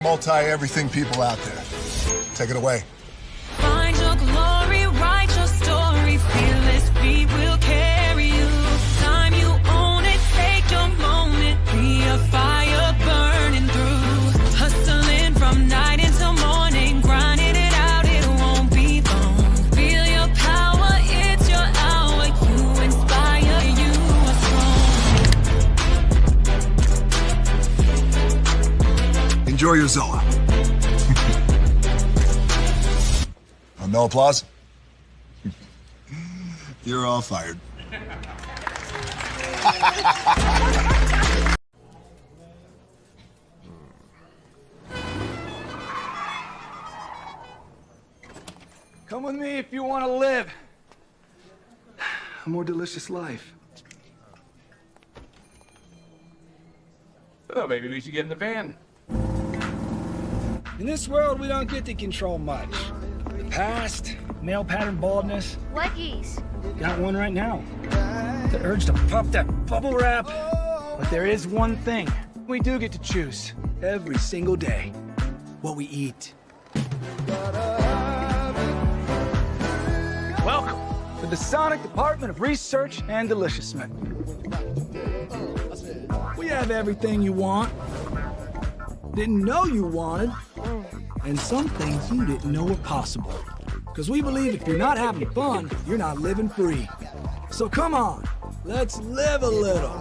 Multi-everything people out there. Take it away. Find your glory, write your story, fearless, we will carry you. Time you own it, take your moment, be a fire burning through. Hustling from night until morning, grinding it out, it won't be long. Feel your power, it's your hour, you inspire, you are strong. Enjoy your Zoa. No applause? You're all fired. Come with me if you want to live a more delicious life. Oh, maybe we should get in the van. In this world, we don't get to control much. The past, male pattern baldness. What geese? Got one right now. The urge to pop that bubble wrap. But there is one thing we do get to choose every single day. What we eat. Welcome to the Sonic Department of Research and Deliciousness. We have everything you want, didn't know you wanted, and some things you didn't know were possible. Because we believe if you're not having fun, you're not living free. So come on, let's live a little.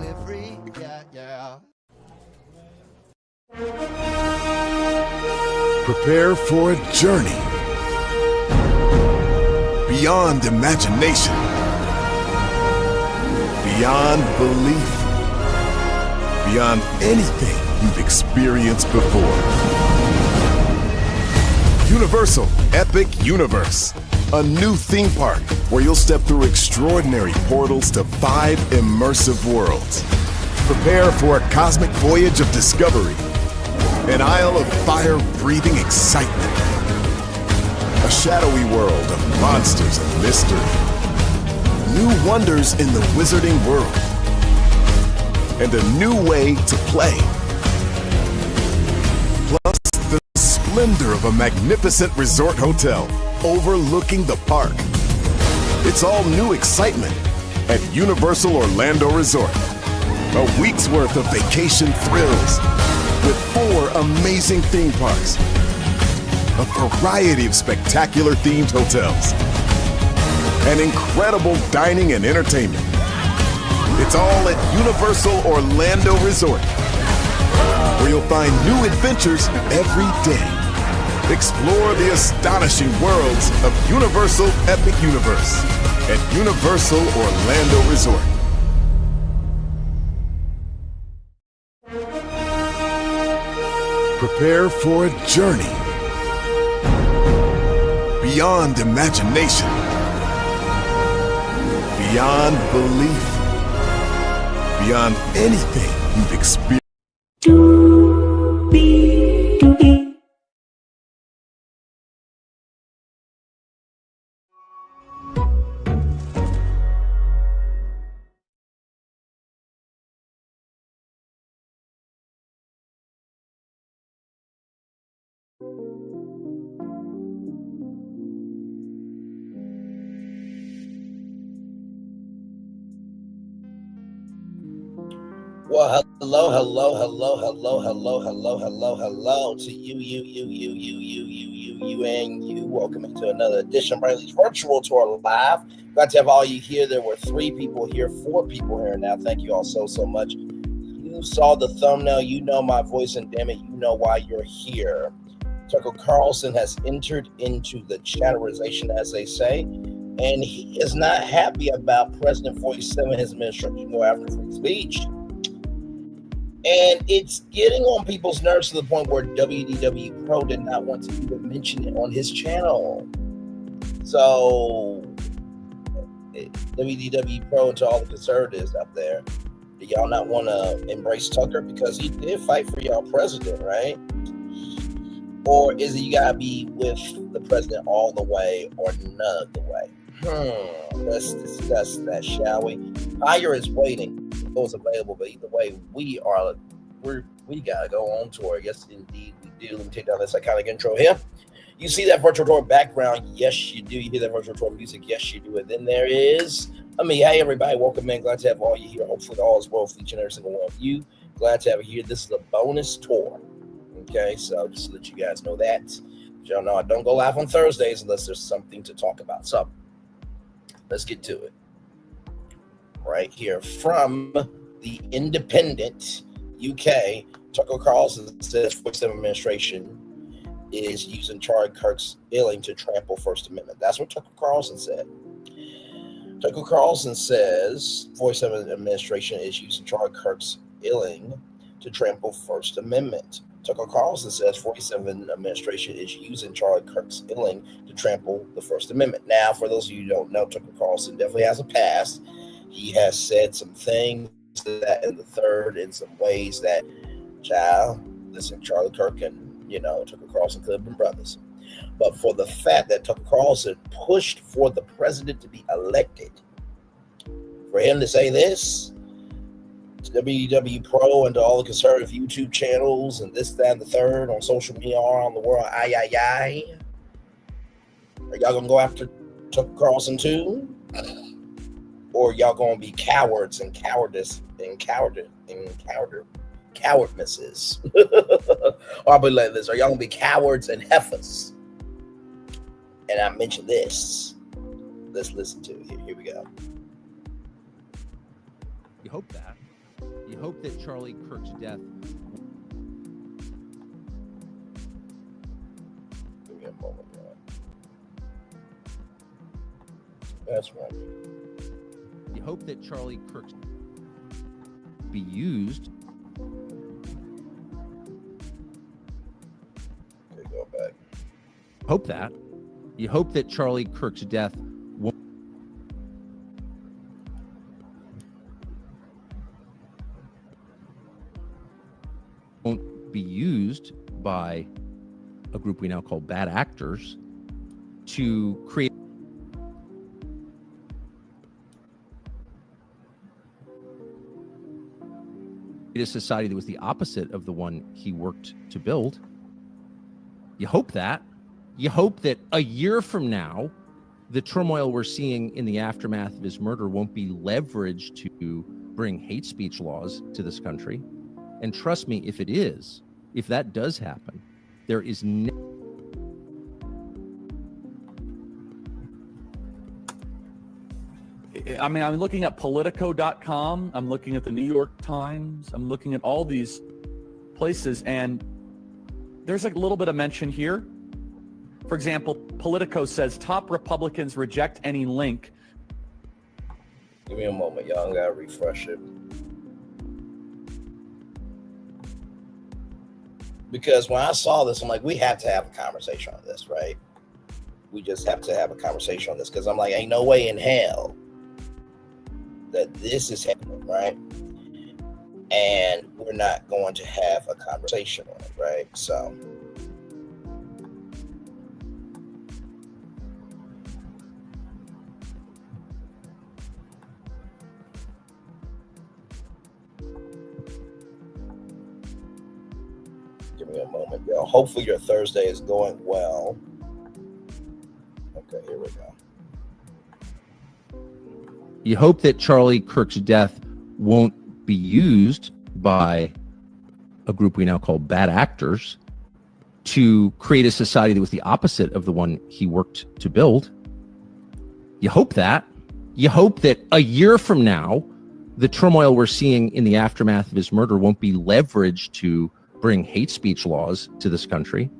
Prepare for a journey beyond imagination, beyond belief, beyond anything you've experienced before. Universal Epic Universe, a new theme park where you'll step through extraordinary portals to 5 immersive worlds. Prepare for a cosmic voyage of discovery, an isle of fire-breathing excitement, a shadowy world of monsters and mystery, new wonders in the wizarding world, and a new way to play. Plus the splendor of a magnificent resort hotel overlooking the park. It's all new excitement at Universal Orlando Resort. A week's worth of vacation thrills with 4 amazing theme parks, a variety of spectacular themed hotels, and incredible dining and entertainment. It's all at Universal Orlando Resort, where you'll find new adventures every day. Explore the astonishing worlds of Universal Epic Universe at Universal Orlando Resort. Prepare for a journey beyond imagination, beyond belief, beyond anything you've experienced. Well, hello to you, and you. Welcome into another edition of Braylon's Virtual Tour Live. Glad to have all you here. There were 3 people here, 4 people here now. Thank you all so much. You saw the thumbnail, you know my voice, and damn it, you know why you're here. Tucker Carlson has entered into the chatterization, as they say, and he is not happy about President 47, his administration, go after free speech. And it's getting on people's nerves to the point where WDW Pro did not want to even mention it on his channel. So, WDW Pro and to all the conservatives out there, do y'all not want to embrace Tucker? Because he did fight for y'all president, right? Or is it you got to be with the president all the way or none of the way? Let's discuss that, shall we? Fire is waiting. Those available, but either way, we gotta go on tour. Yes, indeed, we do. Let me take down this iconic intro here. You see that virtual tour background? Yes, you do. You hear that virtual tour music? Yes, you do. And then there is me. Hey, everybody. Welcome in. Glad to have all you here. Hopefully all is well for each and every single one of you. Glad to have you here. This is a bonus tour. Okay, so just to let you guys know that. Y'all know I don't go live on Thursdays unless there's something to talk about. So let's get to it. Right here from the Independent UK, Tucker Carlson says 47 administration is using Charlie Kirk's illing to trample First Amendment. That's what Tucker Carlson said. Tucker Carlson says 47 administration is using Charlie Kirk's illing to trample First Amendment. Tucker Carlson says 47 administration is using Charlie Kirk's illing to trample the First Amendment. Now, for those of you who don't know, Tucker Carlson definitely has a past. He has said some things that in the third in some ways that, child, listen, Charlie Kirk and, Tucker Carlson could have been brothers. But for the fact that Tucker Carlson pushed for the president to be elected, for him to say this to WW Pro and to all the conservative YouTube channels and this, that, and the third on social media all around the world, are y'all gonna go after Tucker Carlson too? Or y'all gonna be cowards and cowardnesses? Or I'll be like this, are y'all gonna be cowards and heifers? And I mentioned this. Let's listen to it. Here we go. You hope that. You hope that Charlie Kirk's death. Give me a moment, man. That's right. You hope that Charlie Kirk's be used. Okay, go back. Hope that. You hope that Charlie Kirk's death won't be used by a group we now call bad actors to create a society that was the opposite of the one he worked to build. You hope that. You hope that a year from now, the turmoil we're seeing in the aftermath of his murder won't be leveraged to bring hate speech laws to this country. And trust me, if it is, if that does happen, there is I'm looking at Politico.com. I'm looking at the New York Times. I'm looking at all these places, and there's a little bit of mention here. For example, Politico says top Republicans reject any link. Give me a moment, y'all. I gotta refresh it. Because when I saw this, I'm like, we have to have a conversation on this, right? We just have to have a conversation on this. Because I'm like, ain't no way in hell that this is happening, right? And we're not going to have a conversation on it, right? So give me a moment, y'all. Hopefully your Thursday is going well. Okay, here we go. You hope that Charlie Kirk's death won't be used by a group we now call bad actors to create a society that was the opposite of the one he worked to build. You hope that. You hope that a year from now, the turmoil we're seeing in the aftermath of his murder won't be leveraged to bring hate speech laws to this country.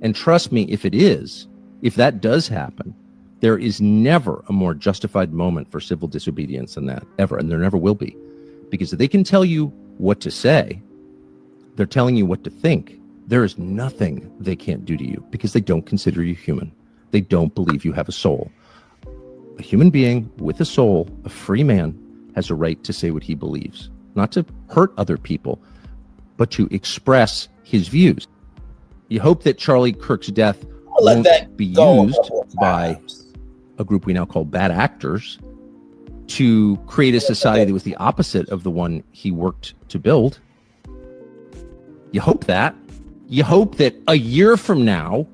And trust me, if it is, if that does happen, there is never a more justified moment for civil disobedience than that, ever, and there never will be. Because if they can tell you what to say, they're telling you what to think. There is nothing they can't do to you because they don't consider you human. They don't believe you have a soul. A human being with a soul, a free man, has a right to say what he believes, not to hurt other people, but to express his views. You hope that Charlie Kirk's death won't be used by a group we now call bad actors to create a society that was the opposite of the one he worked to build. You hope that. You hope that a year from now,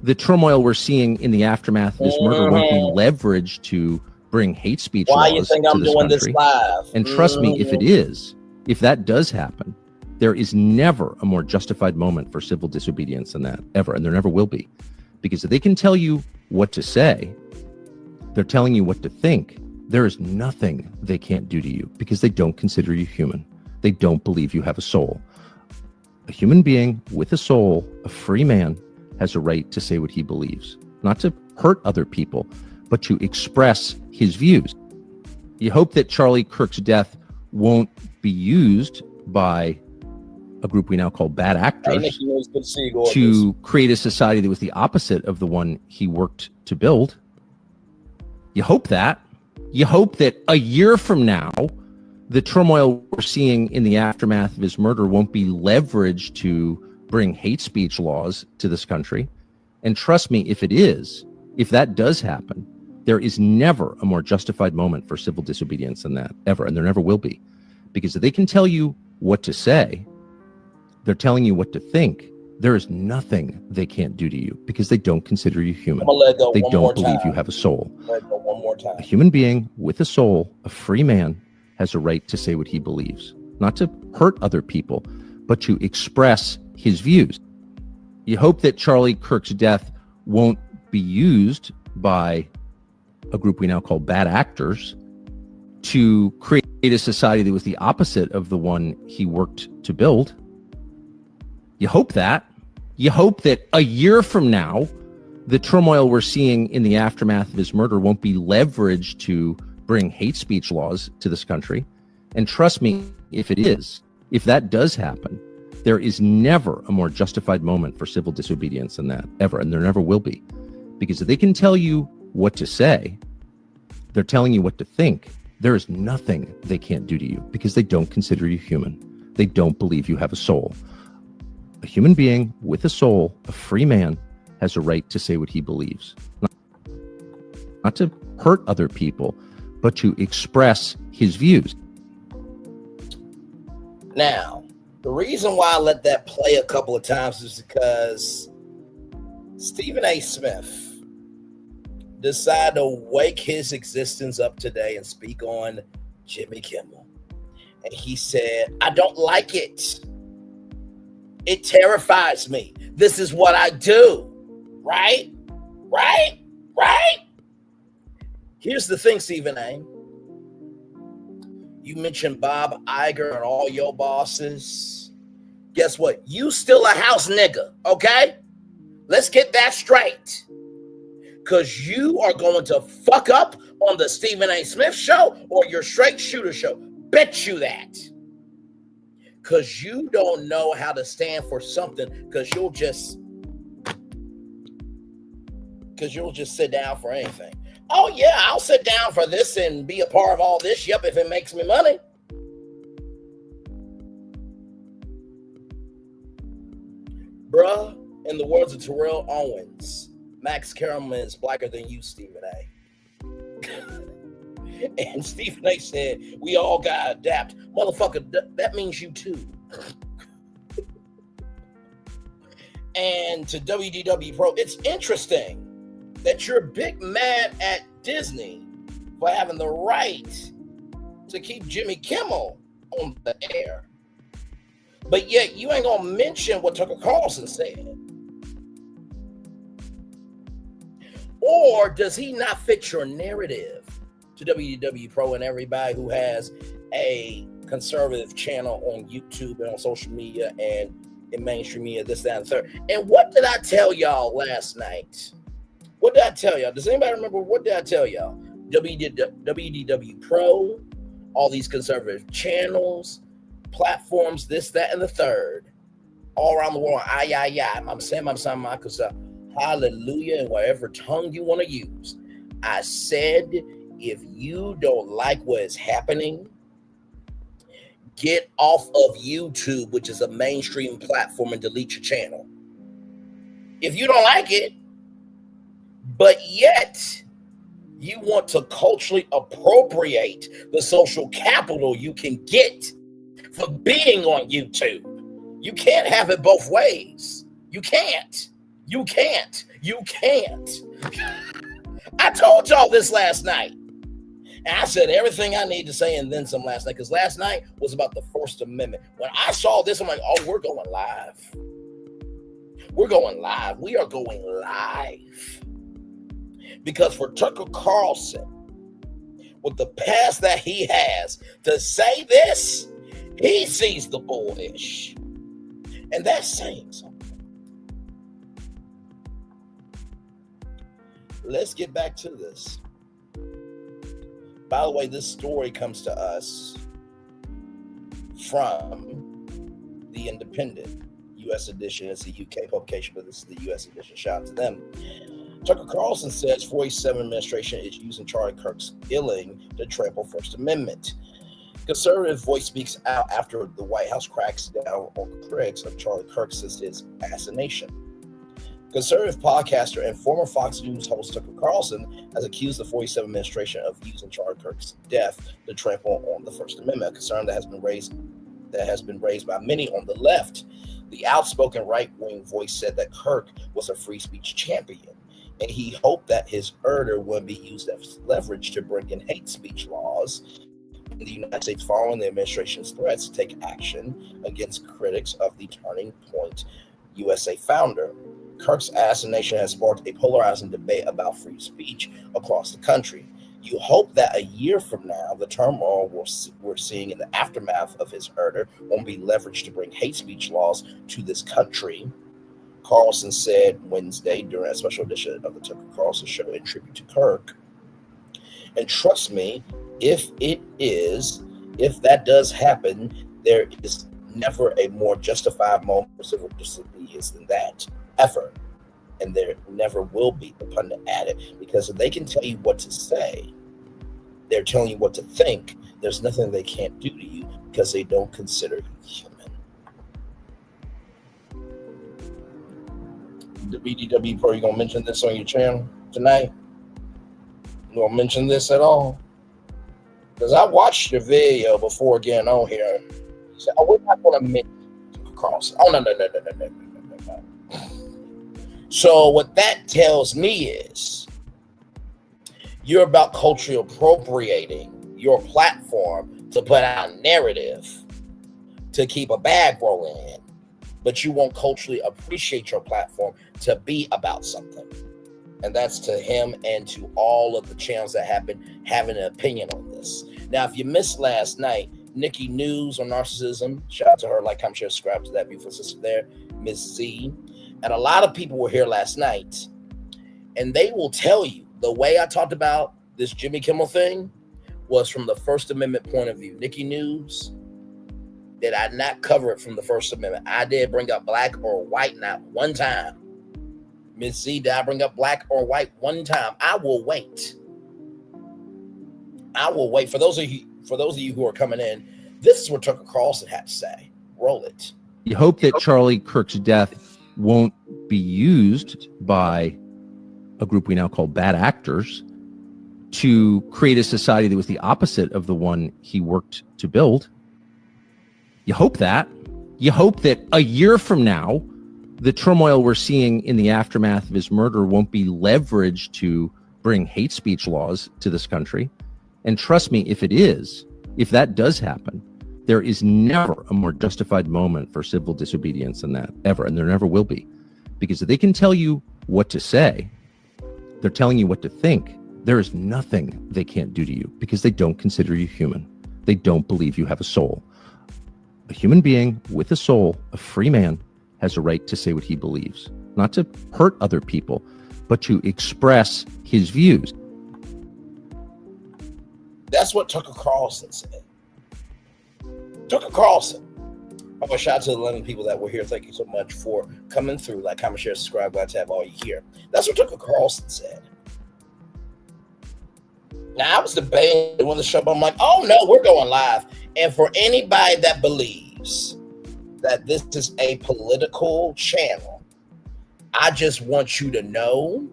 the turmoil we're seeing in the aftermath of this murder won't be leveraged to bring hate speech Why you laws think to I'm this doing country. this live? And trust me, if it is, if that does happen, there is never a more justified moment for civil disobedience than that, ever, and there never will be. Because if they can tell you what to say, they're telling you what to think. There is nothing they can't do to you because they don't consider you human. They don't believe you have a soul. A human being with a soul, a free man, has a right to say what he believes, not to hurt other people, but to express his views. You hope that Charlie Kirk's death won't be used by a group we now call bad actors to create a society that was the opposite of the one he worked to build. You hope that. You hope that a year from now, the turmoil we're seeing in the aftermath of his murder won't be leveraged to bring hate speech laws to this country. And trust me, if it is, if that does happen, there is never a more justified moment for civil disobedience than that, ever, and there never will be. Because if they can tell you what to say, they're telling you what to think. There is nothing they can't do to you because they don't consider you human. They don't believe you have a soul. One more time. A human being with a soul, a free man, has a right to say what he believes, not to hurt other people, but to express his views. You hope that Charlie Kirk's death won't be used by a group we now call bad actors to create a society that was the opposite of the one he worked to build. You hope that. You hope that a year from now, the turmoil we're seeing in the aftermath of his murder won't be leveraged to bring hate speech laws to this country. And trust me, if it is, if that does happen, there is never a more justified moment for civil disobedience than that, ever, and there never will be. Because if they can tell you what to say, they're telling you what to think. There is nothing they can't do to you because they don't consider you human. They don't believe you have a soul. A human being with a soul, a free man, has a right to say what he believes, not to hurt other people, but to express his views. Now, the reason why I let that play a couple of times is because Stephen A. Smith decided to wake his existence up today and speak on Jimmy Kimmel. And he said, I don't like it. It terrifies me. This is what I do. Right? Here's the thing, Stephen A. You mentioned Bob Iger and all your bosses. Guess what? You still a house nigga, okay? Let's get that straight. Because you are going to fuck up on the Stephen A. Smith show or your straight shooter show. Bet you that. Because you don't know how to stand for something because you'll just sit down for anything. Oh, yeah, I'll sit down for this and be a part of all this. Yep, if it makes me money. Bruh, in the words of Terrell Owens, Max Kellerman is blacker than you, Stephen A. And Stephen A. said, we all got to adapt. Motherfucker, that means you too. And to WDW Pro, it's interesting that you're big mad at Disney for having the right to keep Jimmy Kimmel on the air. But yet you ain't gonna mention what Tucker Carlson said. Or does he not fit your narrative to WDW Pro and everybody who has a conservative channel on YouTube and on social media and in mainstream media, this, that, and the third? And what did I tell y'all last night? What did I tell y'all? Does anybody remember? What did I tell y'all? WDW Pro, all these conservative channels, platforms, this, that, and the third, all around the world. I'm saying, hallelujah, in whatever tongue you want to use. I said, if you don't like what is happening, get off of YouTube, which is a mainstream platform, and delete your channel. If you don't like it, but yet you want to culturally appropriate the social capital you can get for being on YouTube. You can't have it both ways. You can't. I told y'all this last night. And I said everything I need to say and then some last night, because last night was about the First Amendment. When I saw this, I'm like, oh, we're going live. We're going live. We are going live. Because for Tucker Carlson, with the past that he has, to say this, he sees the bullish. And that's saying something. Let's get back to this. By the way, this story comes to us from The Independent, U.S. edition. It's a UK publication, but this is the U.S. edition. Shout out to them. Tucker Carlson says 47 administration is using Charlie Kirk's killing to trample First Amendment. Conservative voice speaks out after the White House cracks down on critics of Charlie Kirk since his assassination. Conservative podcaster and former Fox News host Tucker Carlson has accused the 47 administration of using Charlie Kirk's death to trample on the First Amendment, a concern that has been raised by many on the left. The outspoken right-wing voice said that Kirk was a free speech champion, and he hoped that his murder would be used as leverage to bring in hate speech laws in the United States following the administration's threats to take action against critics of the Turning Point USA founder. Kirk's assassination has sparked a polarizing debate about free speech across the country. You hope that a year from now, the turmoil we're seeing in the aftermath of his murder won't be leveraged to bring hate speech laws to this country, Carlson said Wednesday during a special edition of the Tucker Carlson Show in tribute to Kirk. And trust me, if that does happen, there is never a more justified moment for civil disobedience than that, ever. And there never will be, the pundit added, because if they can tell you what to say, they're telling you what to think. There's nothing they can't do to you because they don't consider you human. The BDW Pro, you gonna mention this on your channel tonight? You gonna mention this at all? Because I watched your video before getting on here. So we're not gonna mention Carlson. Oh no. So what that tells me is you're about culturally appropriating your platform to put out a narrative to keep a bag rolling in, but you won't culturally appreciate your platform to be about something. And that's to him and to all of the channels that have been having an opinion on this. Now, if you missed last night, Nikki News on narcissism, shout out to her, like, comment, share, subscribe to that beautiful sister there, Miss Z. And a lot of people were here last night, and they will tell you the way I talked about this Jimmy Kimmel thing was from the First Amendment point of view. Nikki News, did I not cover it from the First Amendment? I did bring up black or white not one time. Miss Z, did I bring up black or white one time? I will wait. For those of you who are coming in, this is what Tucker Carlson had to say. Roll it. You hope that Charlie Kirk's death won't be used by a group we now call bad actors to create a society that was the opposite of the one he worked to build. You hope that. You hope that a year from now, the turmoil we're seeing in the aftermath of his murder won't be leveraged to bring hate speech laws to this country. And trust me, if that does happen, there is never a more justified moment for civil disobedience than that, ever. And there never will be. Because if they can tell you what to say, they're telling you what to think. There is nothing they can't do to you because they don't consider you human. They don't believe you have a soul. A human being with a soul, a free man, has a right to say what he believes. Not to hurt other people, but to express his views. That's what Tucker Carlson said. Tucker Carlson. I want to shout out to the 11 people that were here. Thank you so much for coming through. Like, comment, share, subscribe. Glad to have all you here. That's what Tucker Carlson said. Now, I was debating when the show, but I'm like, oh no, we're going live. And for anybody that believes that this is a political channel, I just want you to know.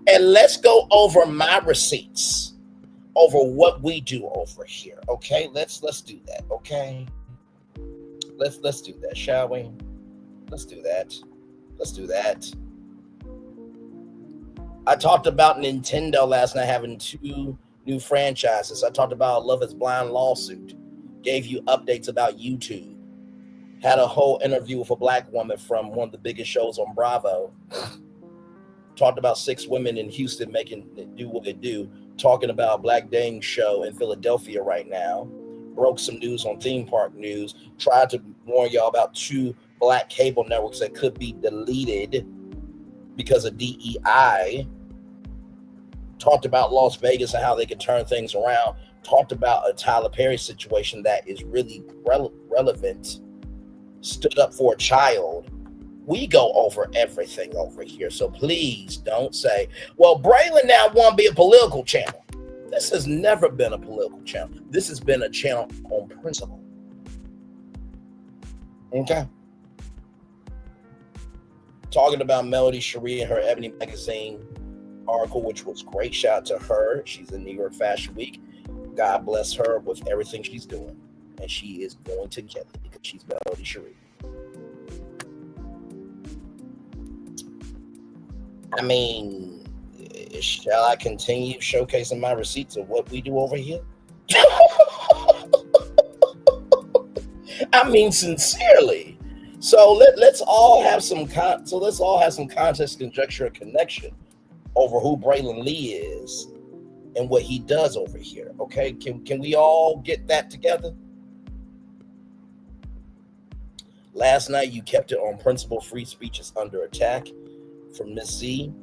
And let's go over my receipts over what we do over here. Okay, let's do that. Okay, Let's do that, shall we? Let's do that. Let's do that. I talked about Nintendo last night having 2 new franchises. I talked about a Love is Blind lawsuit. Gave you updates about YouTube. Had a whole interview with a black woman from one of the biggest shows on Bravo. Talked about 6 women in Houston making it do what they do. Talking about a black dating show in Philadelphia right now. Broke some news on Theme Park News. Tried to warn y'all about 2 black cable networks that could be deleted because of DEI. Talked about Las Vegas and how they can turn things around. Talked about a Tyler Perry situation that is really relevant. Stood up for a child. We go over everything over here. So please don't say, well, Braylon now won't be a political channel. This has never been a political channel. This has been a channel on principle. Okay. Talking about Melody Cherie and her Ebony Magazine article, which was great. Shout out to her. She's in New York Fashion Week. God bless her with everything she's doing. And she is going to get it because she's Melody Cherie. I mean, shall I continue showcasing my receipts of what we do over here? I mean, sincerely. So let's all have some context, conjecture, and connection over who Braylon Lee is and what he does over here. Okay, can we all get that together? Last night you kept it on principle. Free speech is under attack from Miss Z.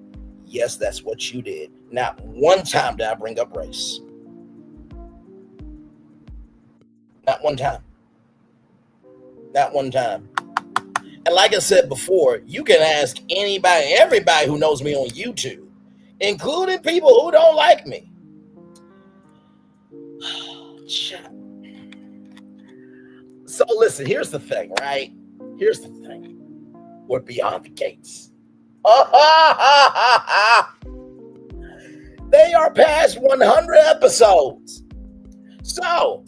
Yes, that's what you did. Not one time did I bring up race. Not one time. Not one time. And like I said before, you can ask anybody, everybody who knows me on YouTube, including people who don't like me. So listen, here's the thing, right? Here's the thing. We're beyond the gates. They are past 100 episodes. So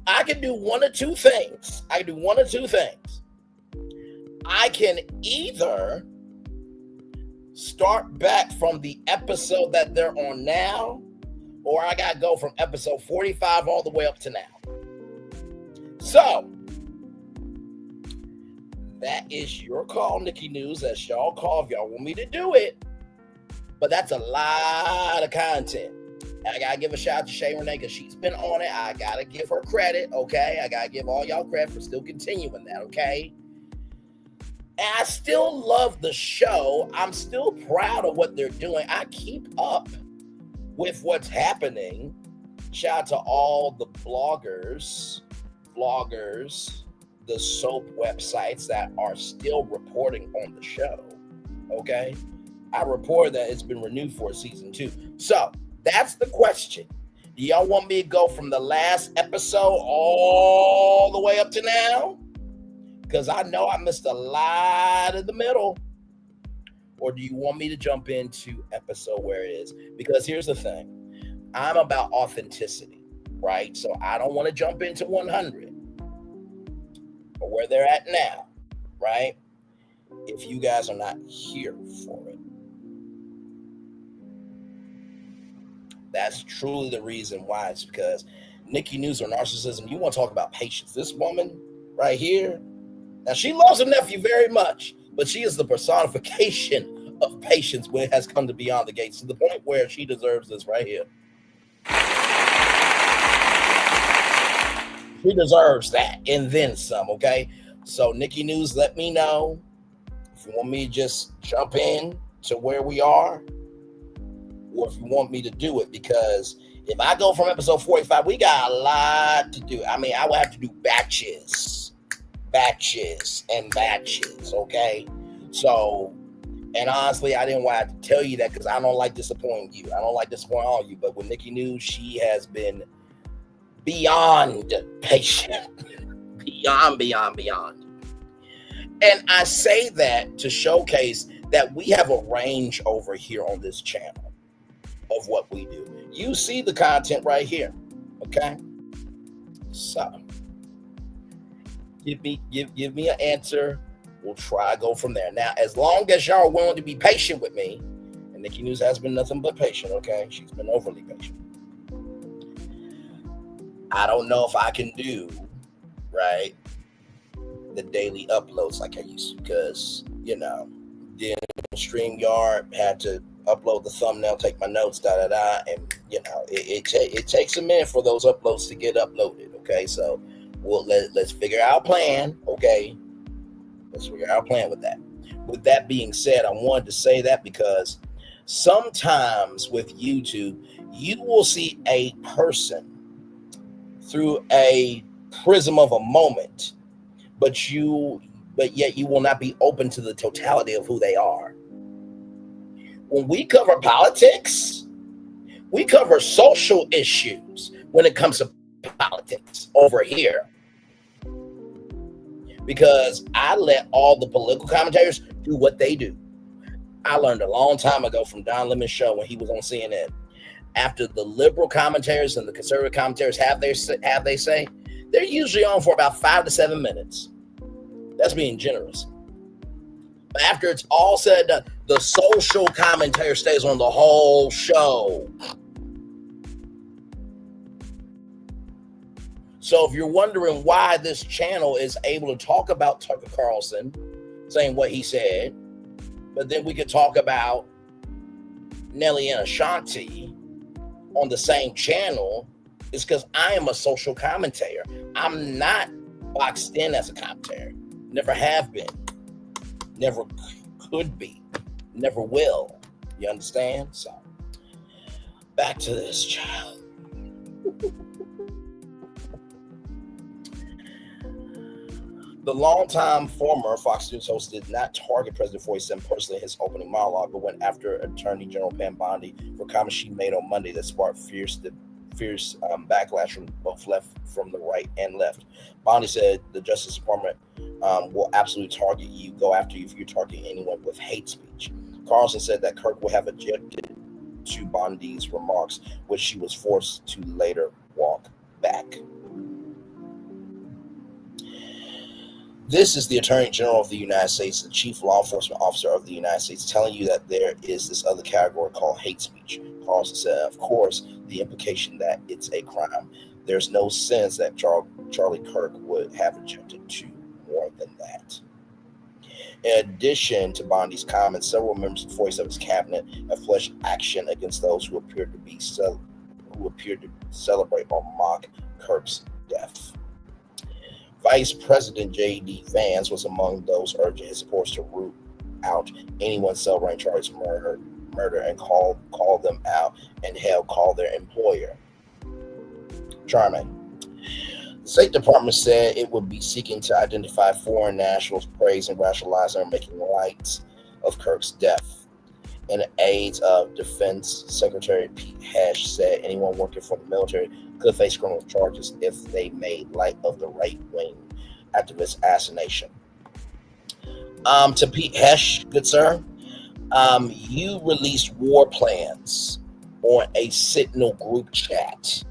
I can do one or two things. I can either start back from the episode that they're on now, or I got to go from episode 45 all the way up to now. So that is your call, Nikki News. That's y'all call if y'all want me to do it. But that's a lot of content. I got to give a shout out to Shay Renee because she's been on it. I got to give her credit, okay? I got to give all y'all credit for still continuing that, okay? And I still love the show. I'm still proud of what they're doing. I keep up with what's happening. Shout out to all the bloggers, the soap websites that are still reporting on the show, okay? I reported that it's been renewed for season 2. So that's the question. Do y'all want me to go from the last episode all the way up to now? Because I know I missed a lot of the middle. Or do you want me to jump into episode where it is? Because here's the thing. I'm about authenticity, right? So I don't want to jump into 100 or where they're at now, right? If you guys are not here for it. That's truly the reason why. It's because Nikki News or narcissism, you want to talk about patience. This woman right here, now she loves her nephew very much, but she is the personification of patience when it has come to beyond the gates to the point where she deserves this right here. She deserves that and then some, okay? So Nikki News, let me know if you want me to just jump in to where we are or if you want me to do it, because if I go from episode 45, we got a lot to do. I mean, I would have to do batches, okay? So, and honestly, I didn't want to tell you that because I don't like disappointing you. I don't like disappointing all of you, but with Nikki News, she has been beyond patient, beyond. And I say that to showcase that we have a range over here on this channel of what we do. You see the content right here, okay? So Give me an answer. We'll try to go from there. Now, as long as y'all are willing to be patient with me, and Nikki News has been nothing but patient, okay? She's been overly patient. I don't know if I can do, right, the daily uploads like I used to, because, then StreamYard had to upload the thumbnail, take my notes, and, it takes a minute for those uploads to get uploaded, okay? So, let's figure out a plan, okay? Let's figure out a plan with that. With that being said, I wanted to say that because sometimes with YouTube, you will see a person through a prism of a moment, but yet you will not be open to the totality of who they are. When we cover politics, we cover social issues when it comes to politics over here. Because I let all the political commentators do what they do. I learned a long time ago from Don Lemon's show when he was on CNN. After the liberal commentators and the conservative commentators have they say, they're usually on for about 5 to 7 minutes. That's being generous. But after it's all said and done, the social commentator stays on the whole show. So if you're wondering why this channel is able to talk about Tucker Carlson saying what he said, but then we could talk about Nelly and Ashanti on the same channel, is because I am a social commentator. I'm not boxed in as a commentator. Never have been. Never could be. Never will. You understand? So, back to this, child. The longtime former Fox News host did not target President Foyson personally in his opening monologue, but went after Attorney General Pam Bondi for comments she made on Monday that sparked fierce backlash from both from the right and left. Bondi said the Justice Department will absolutely target you, go after you if you're targeting anyone with hate speech. Carlson said that Kirk will have objected to Bondi's remarks, which she was forced to later walk back. This is the Attorney General of the United States, the Chief Law Enforcement Officer of the United States, telling you that there is this other category called hate speech. Carlson said, of course, the implication that it's a crime. There's no sense that Charlie Kirk would have objected to more than that. In addition to Bondi's comments, several members of the voice of his cabinet have pledged action against those who appeared to celebrate or mock Kirk's death. Vice President J.D. Vance was among those urging his supporters to root out anyone celebrating Charlie's murder and call them out and call their employer charming. The State Department said it would be seeking to identify foreign nationals praising, rationalizing, or making light of Kirk's death. An aide of Defense Secretary Pete Hesh said anyone working for the military could face criminal charges if they made light of the right-wing activist assassination. To Pete Hesh, good sir, you released war plans on a Sentinel group chat.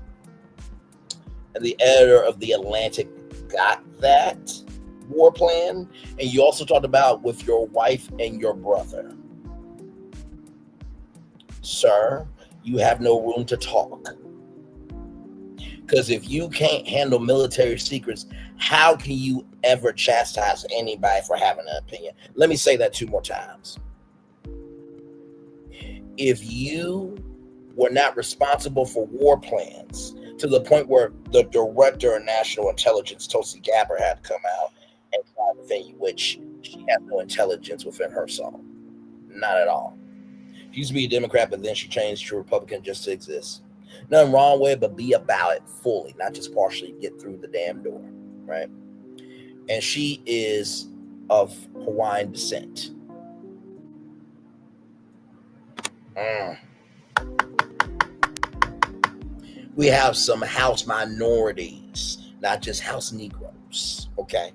And the editor of The Atlantic got that war plan. And you also talked about with your wife and your brother. Sir, you have no room to talk. Because if you can't handle military secrets, how can you ever chastise anybody for having an opinion? Let me say that 2 more times. If you were not responsible for war plans to the point where the Director of National Intelligence, Tulsi Gabbard, had to come out and try to defend you, which she has no intelligence within her soul. Not at all. She used to be a Democrat, but then she changed to Republican just to exist. Nothing wrong with it, but be about it fully, not just partially get through the damn door, right? And she is of Hawaiian descent. We have some house minorities, not just house Negroes, okay?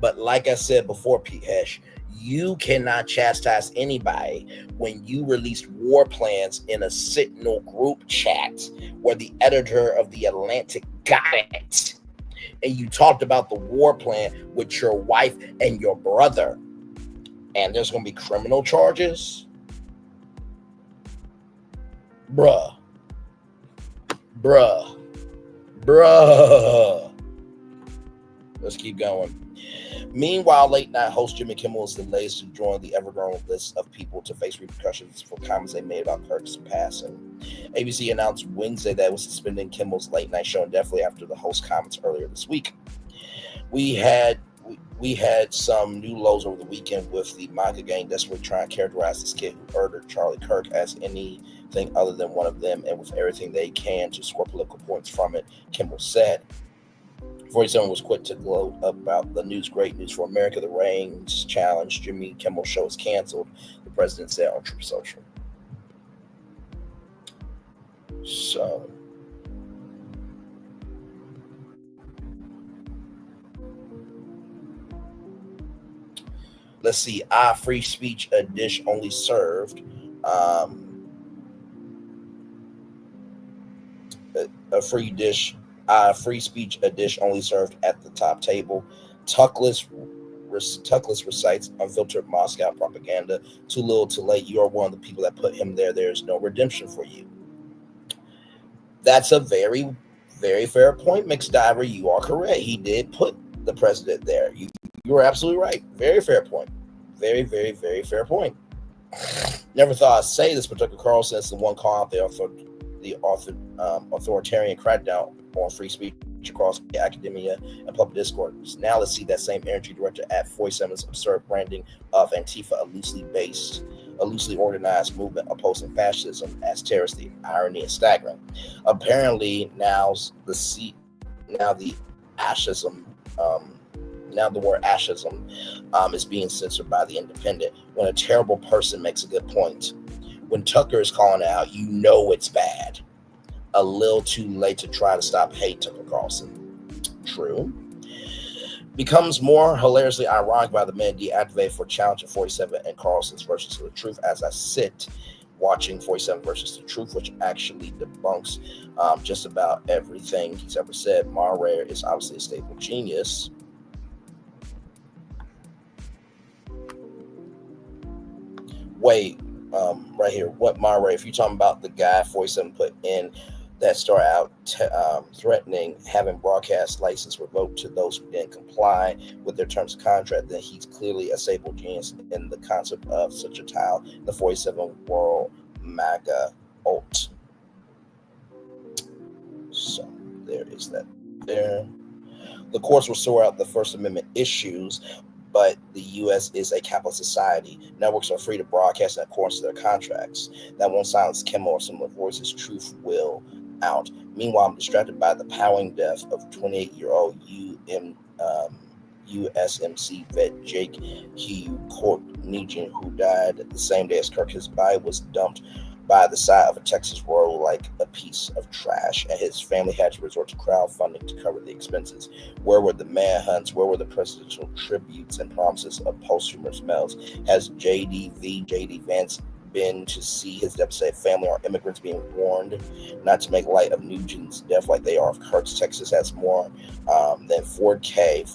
But like I said before, Pete Hesh, you cannot chastise anybody when you released war plans in a Sentinel group chat where the editor of The Atlantic got it. and you talked about the war plan with your wife and your brother, and there's going to be criminal charges, bruh. Let's keep going. Meanwhile, late night host Jimmy Kimmel is the latest to join the ever-growing list of people to face repercussions for comments they made about Kirk's passing. ABC announced Wednesday that it was suspending Kimmel's late night show indefinitely after the host's comments earlier this week. We had some new lows over the weekend with the MAGA gang desperately trying to characterize this kid who murdered Charlie Kirk as anything other than one of them, and with everything they can to score political points from it, Kimmel said. 47 was quick to gloat about the news. Great news for America. The Reigns Challenge Jimmy Kimmel show is canceled, the president said on Truth Social. So, let's see. Free speech, a dish only served. Free speech, a dish only served at the top table. Tuckless recites unfiltered Moscow propaganda. Too little, too late. You are one of the people that put him there. There is no redemption for you. That's a very, very fair point, Mixed Diver. You are correct. He did put the president there. You are absolutely right. Very fair point. Very, very, very fair point. Never thought I'd say this, but Tucker Carlson is the one calling out the authoritarian crackdown on free speech across academia and public discourse. Now let's see that same energy directed at 47's absurd branding of Antifa, a loosely organized movement opposing fascism as terrorists. The irony is staggering. Apparently now the word ashism is being censored by The Independent. When a terrible person makes a good point, when Tucker is calling it out, you know it's bad. A little too late to try to stop hate, Tucker Carlson. True. Becomes more hilariously ironic by the men deactivated for challenging 47 and Carlson's versus the truth as I sit watching 47 versus the truth, which actually debunks just about everything he's ever said. Mara is obviously a stable genius. Wait, right here. What Mara, if you're talking about the guy 47 put in that started out threatening having broadcast license revoked to those who didn't comply with their terms of contract, then he's clearly a stable genius in the concept of such a tile, the 47 world MAGA alt. So there is that there. The courts will sort out the First Amendment issues, but the U.S. is a capitalist society. Networks are free to broadcast in accordance to their contracts. That won't silence Kimmel or similar voices. Truth will out. Meanwhile, I'm distracted by the powering death of 28-year-old USMC vet Jake Kortnijian, who died the same day as Kirk. His body was dumped by the side of a Texas road like a piece of trash, and his family had to resort to crowdfunding to cover the expenses. Where were the manhunts? Where were the presidential tributes and promises of posthumous medals? Has J.D. Vance been to see his devastated family? Are immigrants being warned not to make light of Nugent's death like they are of Kirk's? Texas has more than 4,000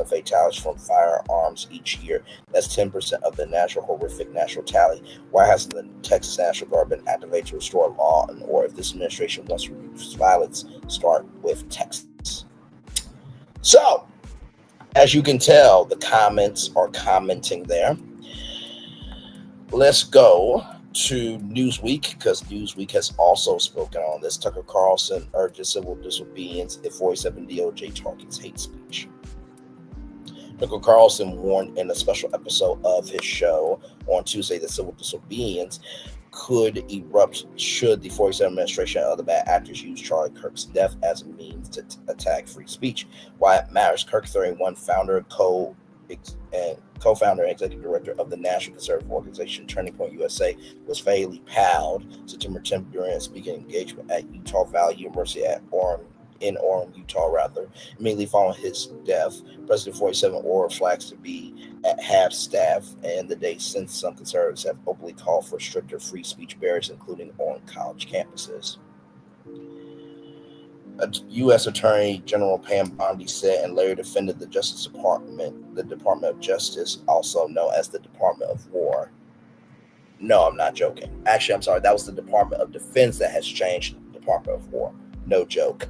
fatalities from firearms each year. That's 10% of the horrific national tally. Why hasn't the Texas National Guard been activated to restore law and order? If this administration wants to reduce violence, start with Texas. So, as you can tell, the comments are commenting there. Let's go to Newsweek, because Newsweek has also spoken on this. Tucker Carlson urges civil disobedience if 47 DOJ targets hate speech. Tucker Carlson warned in a special episode of his show on Tuesday that civil disobedience could erupt should the 47 administration and other bad actors use Charlie Kirk's death as a means to attack free speech. Why it matters. Kirk 31, founder, co-founder and executive director of the National Conservative Organization Turning Point USA, was fatally palled September 10th during a speaking engagement at Utah Valley University in Orem, Utah. Immediately following his death, President 47 ordered flags to be at half staff, and the day since some conservatives have openly called for stricter free speech barriers, including on college campuses. U.S. Attorney General Pam Bondi said, and later defended the Justice Department, the Department of Justice, also known as the Department of War. No, I'm not joking. Actually, I'm sorry. That was the Department of Defense that has changed the Department of War. No joke.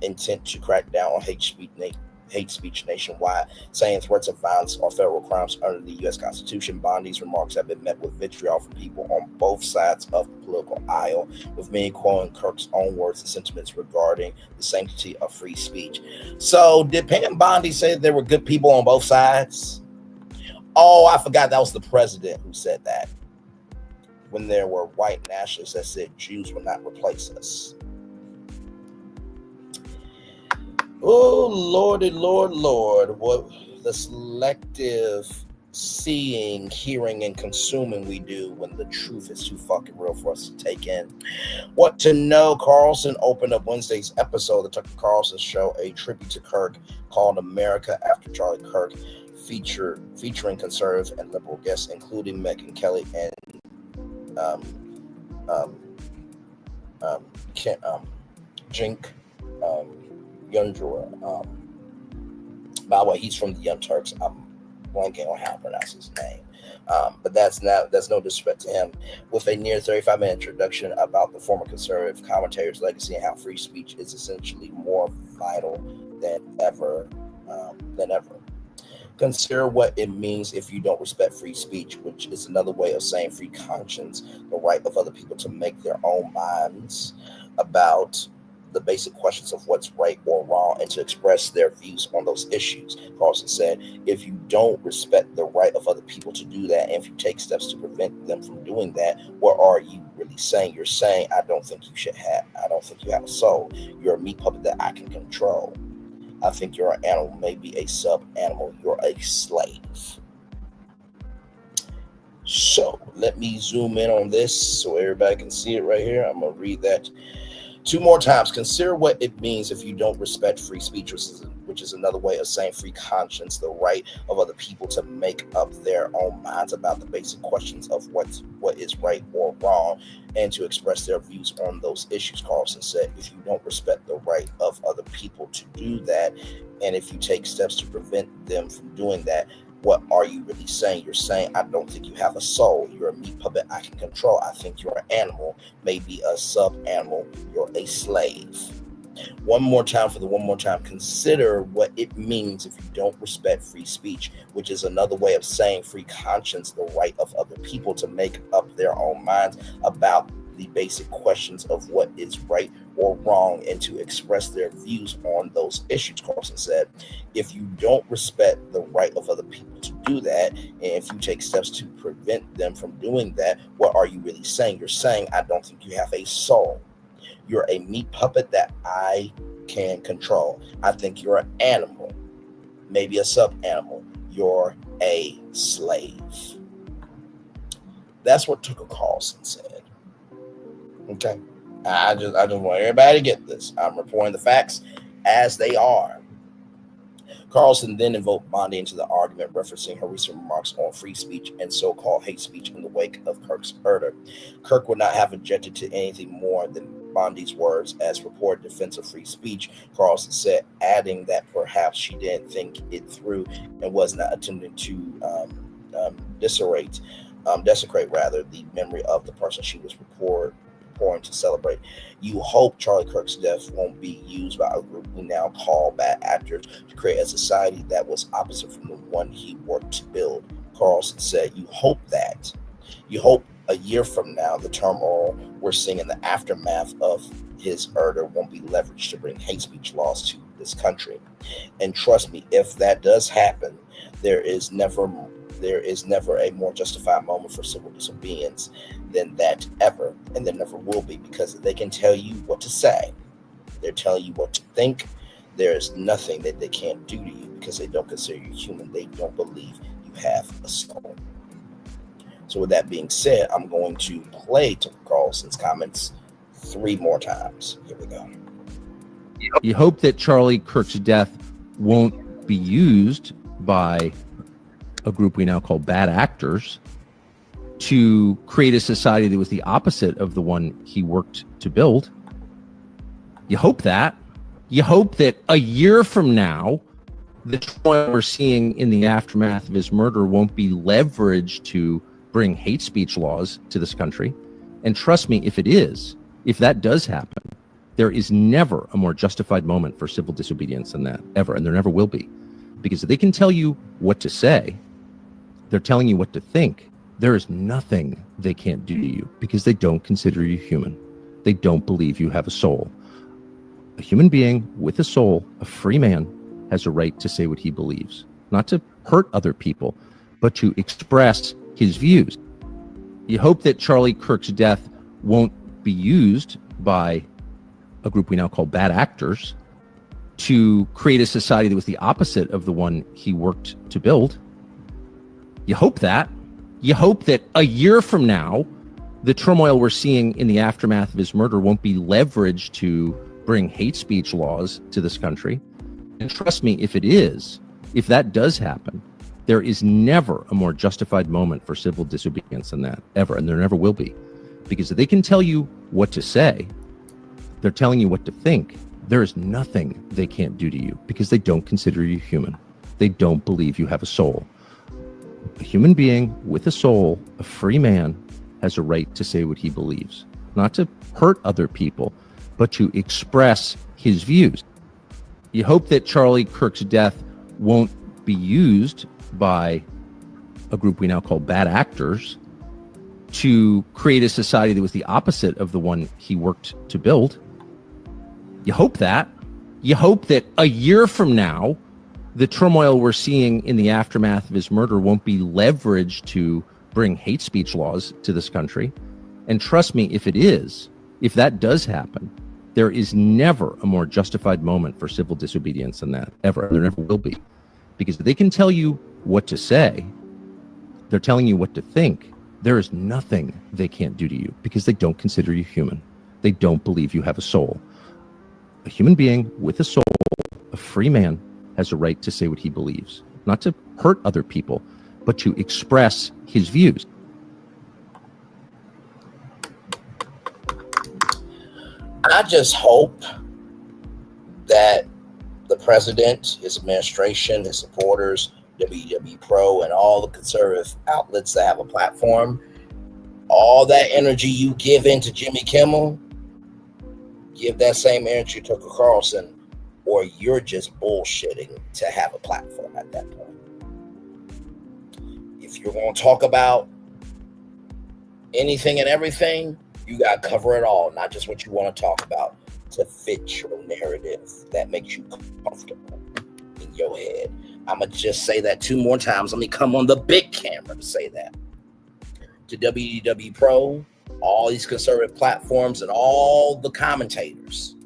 Intent to crack down on hate speech nationwide, saying threats of violence are federal crimes under the U.S. Constitution. Bondi's remarks have been met with vitriol from people on both sides of the political aisle, with many quoting Kirk's own words and sentiments regarding the sanctity of free speech. So, did Pam Bondi say there were good people on both sides? Oh, I forgot that was the president who said that, when there were white nationalists that said Jews will not replace us. Oh, Lordy, Lord, what the selective seeing, hearing, and consuming we do when the truth is too fucking real for us to take in. What to know? Carlson opened up Wednesday's episode of the Tucker Carlson show, a tribute to Kirk called America After Charlie Kirk, featuring conservative and liberal guests, including Megyn Kelly and Jink Yundra. By the way, he's from the Young Turks. I'm blanking on how to pronounce his name. But that's no disrespect to him. With a near 35-minute introduction about the former conservative commentator's legacy and how free speech is essentially more vital than ever. Consider what it means if you don't respect free speech, which is another way of saying free conscience, the right of other people to make their own minds about the basic questions of what's right or wrong and to express their views on those issues. Carlson said, if you don't respect the right of other people to do that, and if you take steps to prevent them from doing that, what are you really saying? You're saying, I don't think you have a soul. You're a meat puppet that I can control. I think you're an animal, maybe a sub-animal. You're a slave. So let me zoom in on this so everybody can see it right here. I'm going to read that 2 more times. Consider what it means if you don't respect free speech, which is another way of saying free conscience, the right of other people to make up their own minds about the basic questions of what is right or wrong and to express their views on those issues. Carlson said, if you don't respect the right of other people to do that, and if you take steps to prevent them from doing that, what are you really saying? You're saying, I don't think you have a soul. You're a meat puppet I can control. I think you're an animal, maybe a sub-animal. You're a slave. One more time. Consider what it means if you don't respect free speech, which is another way of saying free conscience, the right of other people to make up their own minds about the basic questions of what is right or wrong and to express their views on those issues. Carlson said, if you don't respect the right of other people to do that, and if you take steps to prevent them from doing that, what are you really saying? You're saying, I don't think you have a soul. You're a meat puppet that I can control. I think you're an animal, maybe a sub-animal. You're a slave. That's what Tucker Carlson said. Okay. I just want everybody to get this. I'm reporting the facts as they are. Carlson then invoked Bondi into the argument, referencing her recent remarks on free speech and so-called hate speech in the wake of Kirk's murder. Kirk would not have objected to anything more than Bondi's words as reported defense of free speech, Carlson said, adding that perhaps she didn't think it through and was not attempting to desecrate the memory of the person she was purporting to celebrate. You hope Charlie Kirk's death won't be used by a group we now call bad actors to create a society that was opposite from the one he worked to build. Carlson said, you hope that. You hope a year from now, the turmoil we're seeing in the aftermath of his murder won't be leveraged to bring hate speech laws to this country. And trust me, if that does happen, there is never a more justified moment for civil disobedience than that ever, and there never will be, because they can tell you what to say. They're telling you what to think. There is nothing that they can't do to you because they don't consider you human. They don't believe you have a soul. So with that being said, I'm going to play Tucker Carlson's comments 3 more times. Here we go. You hope that Charlie Kirk's death won't be used by a group we now call bad actors to create a society that was the opposite of the one he worked to build. You hope that. You hope that a year from now, the turmoil we're seeing in the aftermath of his murder won't be leveraged to bring hate speech laws to this country. And trust me, if it is, if that does happen, there is never a more justified moment for civil disobedience than that, ever. And there never will be. Because if they can tell you what to say, they're telling you what to think. There is nothing they can't do to you because they don't consider you human. They don't believe you have a soul. A human being with a soul, a free man, has a right to say what he believes, not to hurt other people, but to express his views. You hope that Charlie Kirk's death won't be used by a group we now call bad actors to create a society that was the opposite of the one he worked to build. You hope that. You hope that a year from now, the turmoil we're seeing in the aftermath of his murder won't be leveraged to bring hate speech laws to this country. And trust me, if it is, if that does happen, there is never a more justified moment for civil disobedience than that, ever. And there never will be. Because if they can tell you what to say, they're telling you what to think. There is nothing they can't do to you because they don't consider you human. They don't believe you have a soul. A human being with a soul, a free man, has a right to say what he believes, not to hurt other people, but to express his views. You hope that Charlie Kirk's death won't be used by a group we now call bad actors to create a society that was the opposite of the one he worked to build. You hope that. You hope that a year from now, the turmoil we're seeing in the aftermath of his murder won't be leveraged to bring hate speech laws to this country. And trust me, if it is, if that does happen, there is never a more justified moment for civil disobedience than that, ever. There never will be. Because if they can tell you what to say, they're telling you what to think. There is nothing they can't do to you because they don't consider you human. They don't believe you have a soul. A human being with a soul, a free man, has a right to say what he believes, not to hurt other people, but to express his views. I just hope that the president, his administration, his supporters, WWE Pro, and all the conservative outlets that have a platform, all that energy you give into Jimmy Kimmel, give that same energy to Tucker Carlson, or you're just bullshitting to have a platform at that point. If you're going to talk about anything and everything, you got to cover it all, not just what you want to talk about, to fit your narrative that makes you comfortable in your head. I'm going to just say that 2 more times. Let me come on the big camera to say that. To WWE Pro, all these conservative platforms, and all the commentators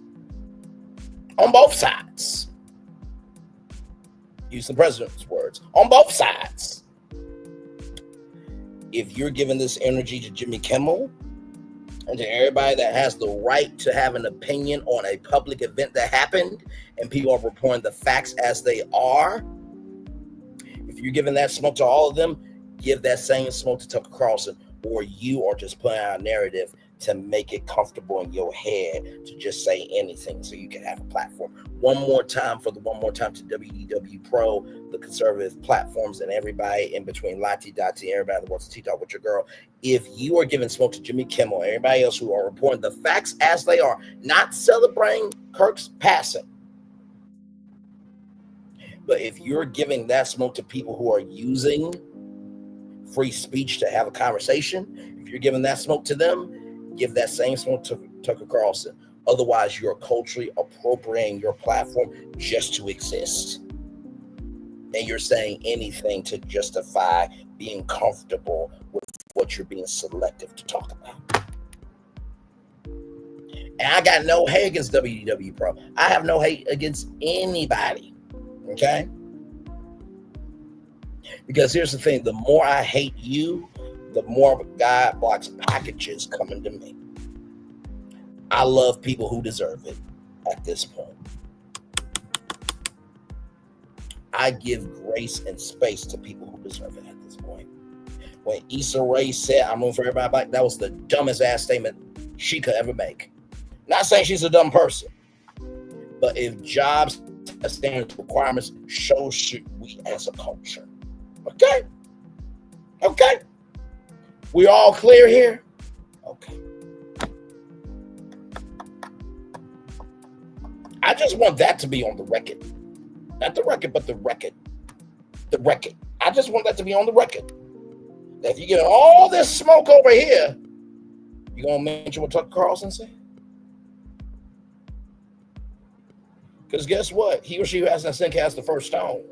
on both sides. Use the president's words. On both sides. If you're giving this energy to Jimmy Kimmel and to everybody that has the right to have an opinion on a public event that happened, and people are reporting the facts as they are, if you're giving that smoke to all of them, give that same smoke to Tucker Carlson, or you are just putting out a narrative to make it comfortable in your head to just say anything so you can have a platform. One more time to WWE Pro, the conservative platforms, and everybody in between, Lati Dati, everybody that wants to talk with your girl. If you are giving smoke to Jimmy Kimmel and everybody else who are reporting the facts as they are, not celebrating Kirk's passing, but if you're giving that smoke to people who are using free speech to have a conversation, if you're giving that smoke to them, give that same smoke to Tucker Carlson. Otherwise, you're culturally appropriating your platform just to exist. And you're saying anything to justify being comfortable with what you're being selective to talk about. And I got no hate against WWE Pro. I have no hate against anybody. Okay? Because here's the thing, the more I hate you, the more God blocks packages coming to me. I love people who deserve it at this point. I give grace and space to people who deserve it at this point. When Issa Rae said, I'm rooting for everybody black, that was the dumbest ass statement she could ever make. Not saying she's a dumb person. But if jobs have standards requirements, so should we as a culture. Okay? Okay? We all clear here? Okay. I just want that to be on the record. Not the record, but the record. The record. I just want that to be on the record. That if you get all this smoke over here, you gonna mention what Tucker Carlson said? Because guess what? He or she who has not sinned cast the first stone.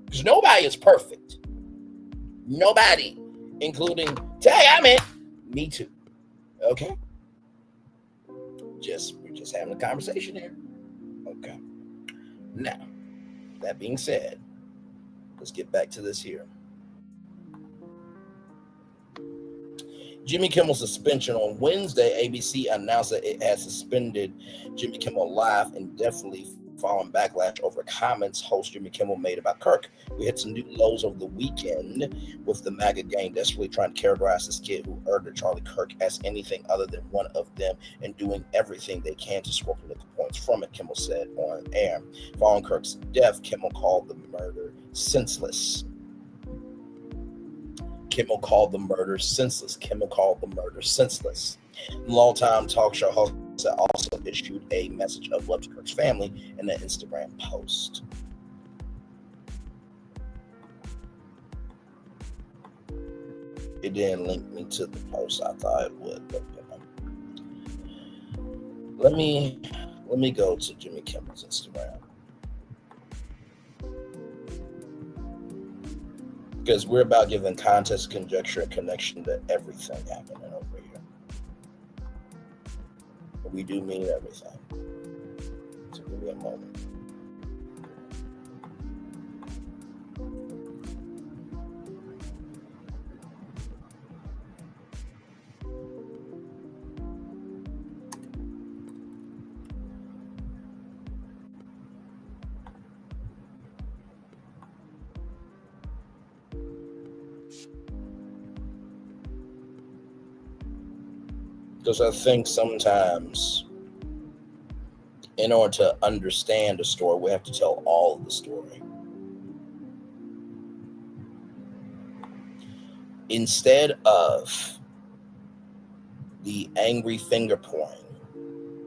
Because nobody is perfect. Nobody, including, hey, I'm it. Me too. Okay? We're just having a conversation here. Okay. Now, that being said, let's get back to this here. Jimmy Kimmel's suspension on Wednesday, ABC announced that it has suspended Jimmy Kimmel Live indefinitely following backlash over comments host Jimmy Kimmel made about Kirk. We had some new lows over the weekend with the MAGA gang desperately trying to characterize this kid who urged Charlie Kirk as anything other than one of them and doing everything they can to score political points from it, Kimmel said on air. Following Kirk's death, Kimmel called the murder senseless. Kimmel called the murder senseless. Kimmel called the murder senseless. Longtime talk show host also issued a message of love to Kirk's family in an Instagram post. It didn't link me to the post. I thought it would, but let me go to Jimmy Kimmel's Instagram. Because we're about giving context, conjecture, and connection to everything happening over here. But we do mean everything. So give me a moment. Because I think sometimes in order to understand a story, we have to tell all of the story. Instead of the angry finger pointing,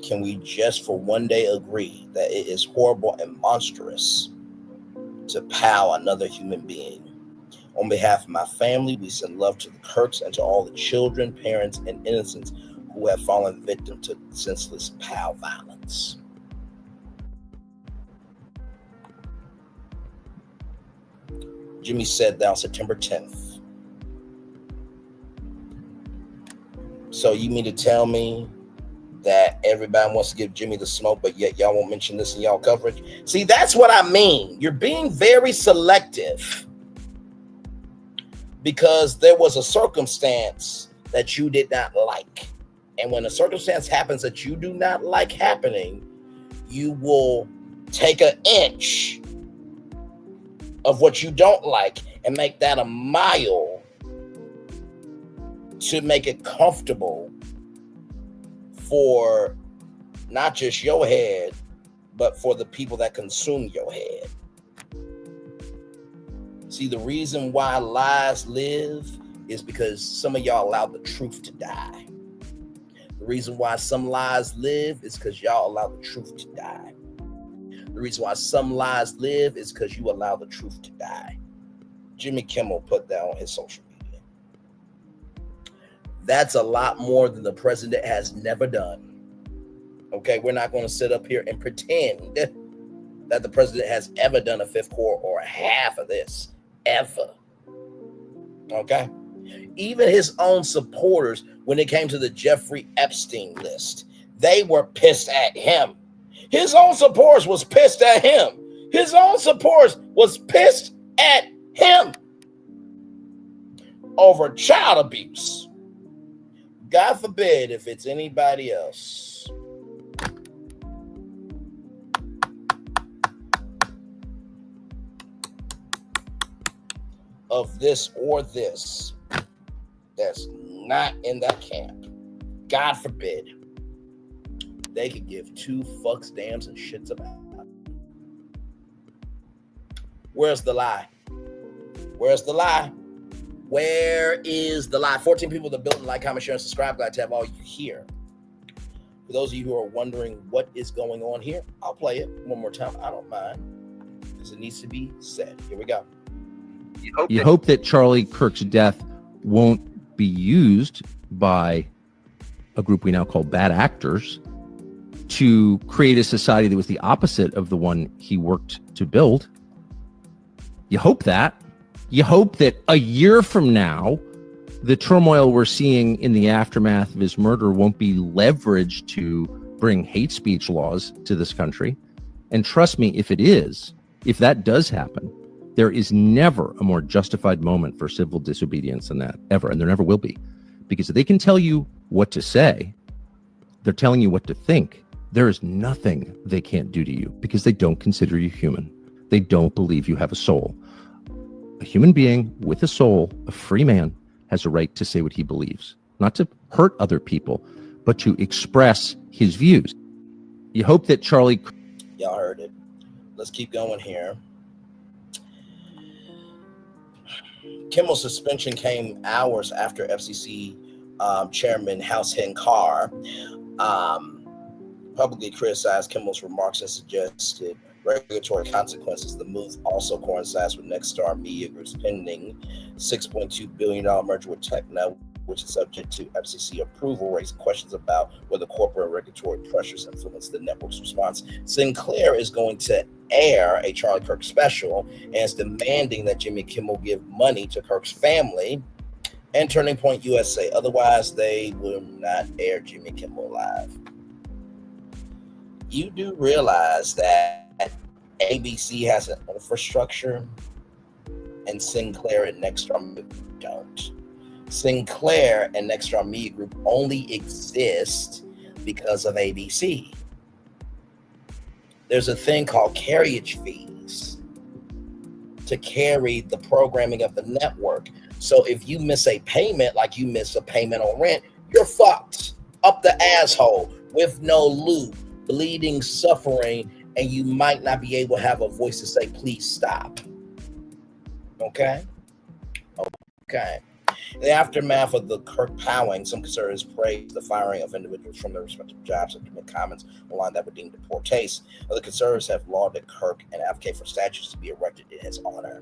can we just for one day agree that it is horrible and monstrous to pow another human being? On behalf of my family, we send love to the Kirks and to all the children, parents, and innocents who have fallen victim to senseless POW violence. Jimmy said that on September 10th. So you mean to tell me that everybody wants to give Jimmy the smoke, but yet y'all won't mention this in y'all coverage? See, that's what I mean. You're being very selective because there was a circumstance that you did not like. And when a circumstance happens that you do not like happening, you will take an inch of what you don't like and make that a mile to make it comfortable for not just your head, but for the people that consume your head. See, the reason why lies live is because some of y'all allowed the truth to die. The reason why some lies live is because y'all allow the truth to die. The reason why some lies live is because you allow the truth to die. Jimmy Kimmel put that on his social media. That's a lot more than the president has never done. Okay, we're not going to sit up here and pretend that the president has ever done a fifth core or a half of this, ever. Okay? Even his own supporters, when it came to the Jeffrey Epstein list, they were pissed at him. His own supporters was pissed at him. His own supporters was pissed at him over child abuse. God forbid if it's anybody else. Of this or this that's not in that camp. God forbid. they could give two fucks, dams, and shits about. Where's the lie? Where's the lie? Where is the lie? 14 people that built, like, comment, share, and subscribe. Glad to have all you here. For those of you who are wondering what is going on here, I'll play it one more time. I don't mind, because it needs to be said. Here we go. You hope that Charlie Kirk's death won't be used by a group we now call bad actors to create a society that was the opposite of the one he worked to build. You hope that. You hope that a year from now, the turmoil we're seeing in the aftermath of his murder won't be leveraged to bring hate speech laws to this country. And trust me, if it is, if that does happen, there is never a more justified moment for civil disobedience than that, ever. And there never will be. Because if they can tell you what to say, they're telling you what to think. There is nothing they can't do to you because they don't consider you human. They don't believe you have a soul. A human being with a soul, a free man, has a right to say what he believes, not to hurt other people, but to express his views. You hope that Charlie... Y'all heard it. Let's keep going here. Kimmel's suspension came hours after FCC Chairman House-Hen Carr publicly criticized Kimmel's remarks and suggested regulatory consequences. The move also coincides with Nexstar Media Group's pending $6.2 billion merger with Techno, which is subject to FCC approval, raising questions about whether corporate regulatory pressures influence the network's response. Sinclair is going to air a Charlie Kirk special and is demanding that Jimmy Kimmel give money to Kirk's family and Turning Point USA. Otherwise, they will not air Jimmy Kimmel live. You do realize that ABC has an infrastructure and Sinclair and Nexstar don't. Sinclair and Nexstar Media Group only exist because of ABC. There's a thing called carriage fees to carry the programming of the network. So if you miss a payment, like you miss a payment on rent, you're fucked up the asshole with no loop, bleeding, suffering, and you might not be able to have a voice to say, please stop. Okay? Okay. In the aftermath of the Kirk powering, some conservatives praised the firing of individuals from their respective jobs and made comments online that were deemed in poor taste. Other conservatives have lauded Kirk and advocate for statues to be erected in his honor.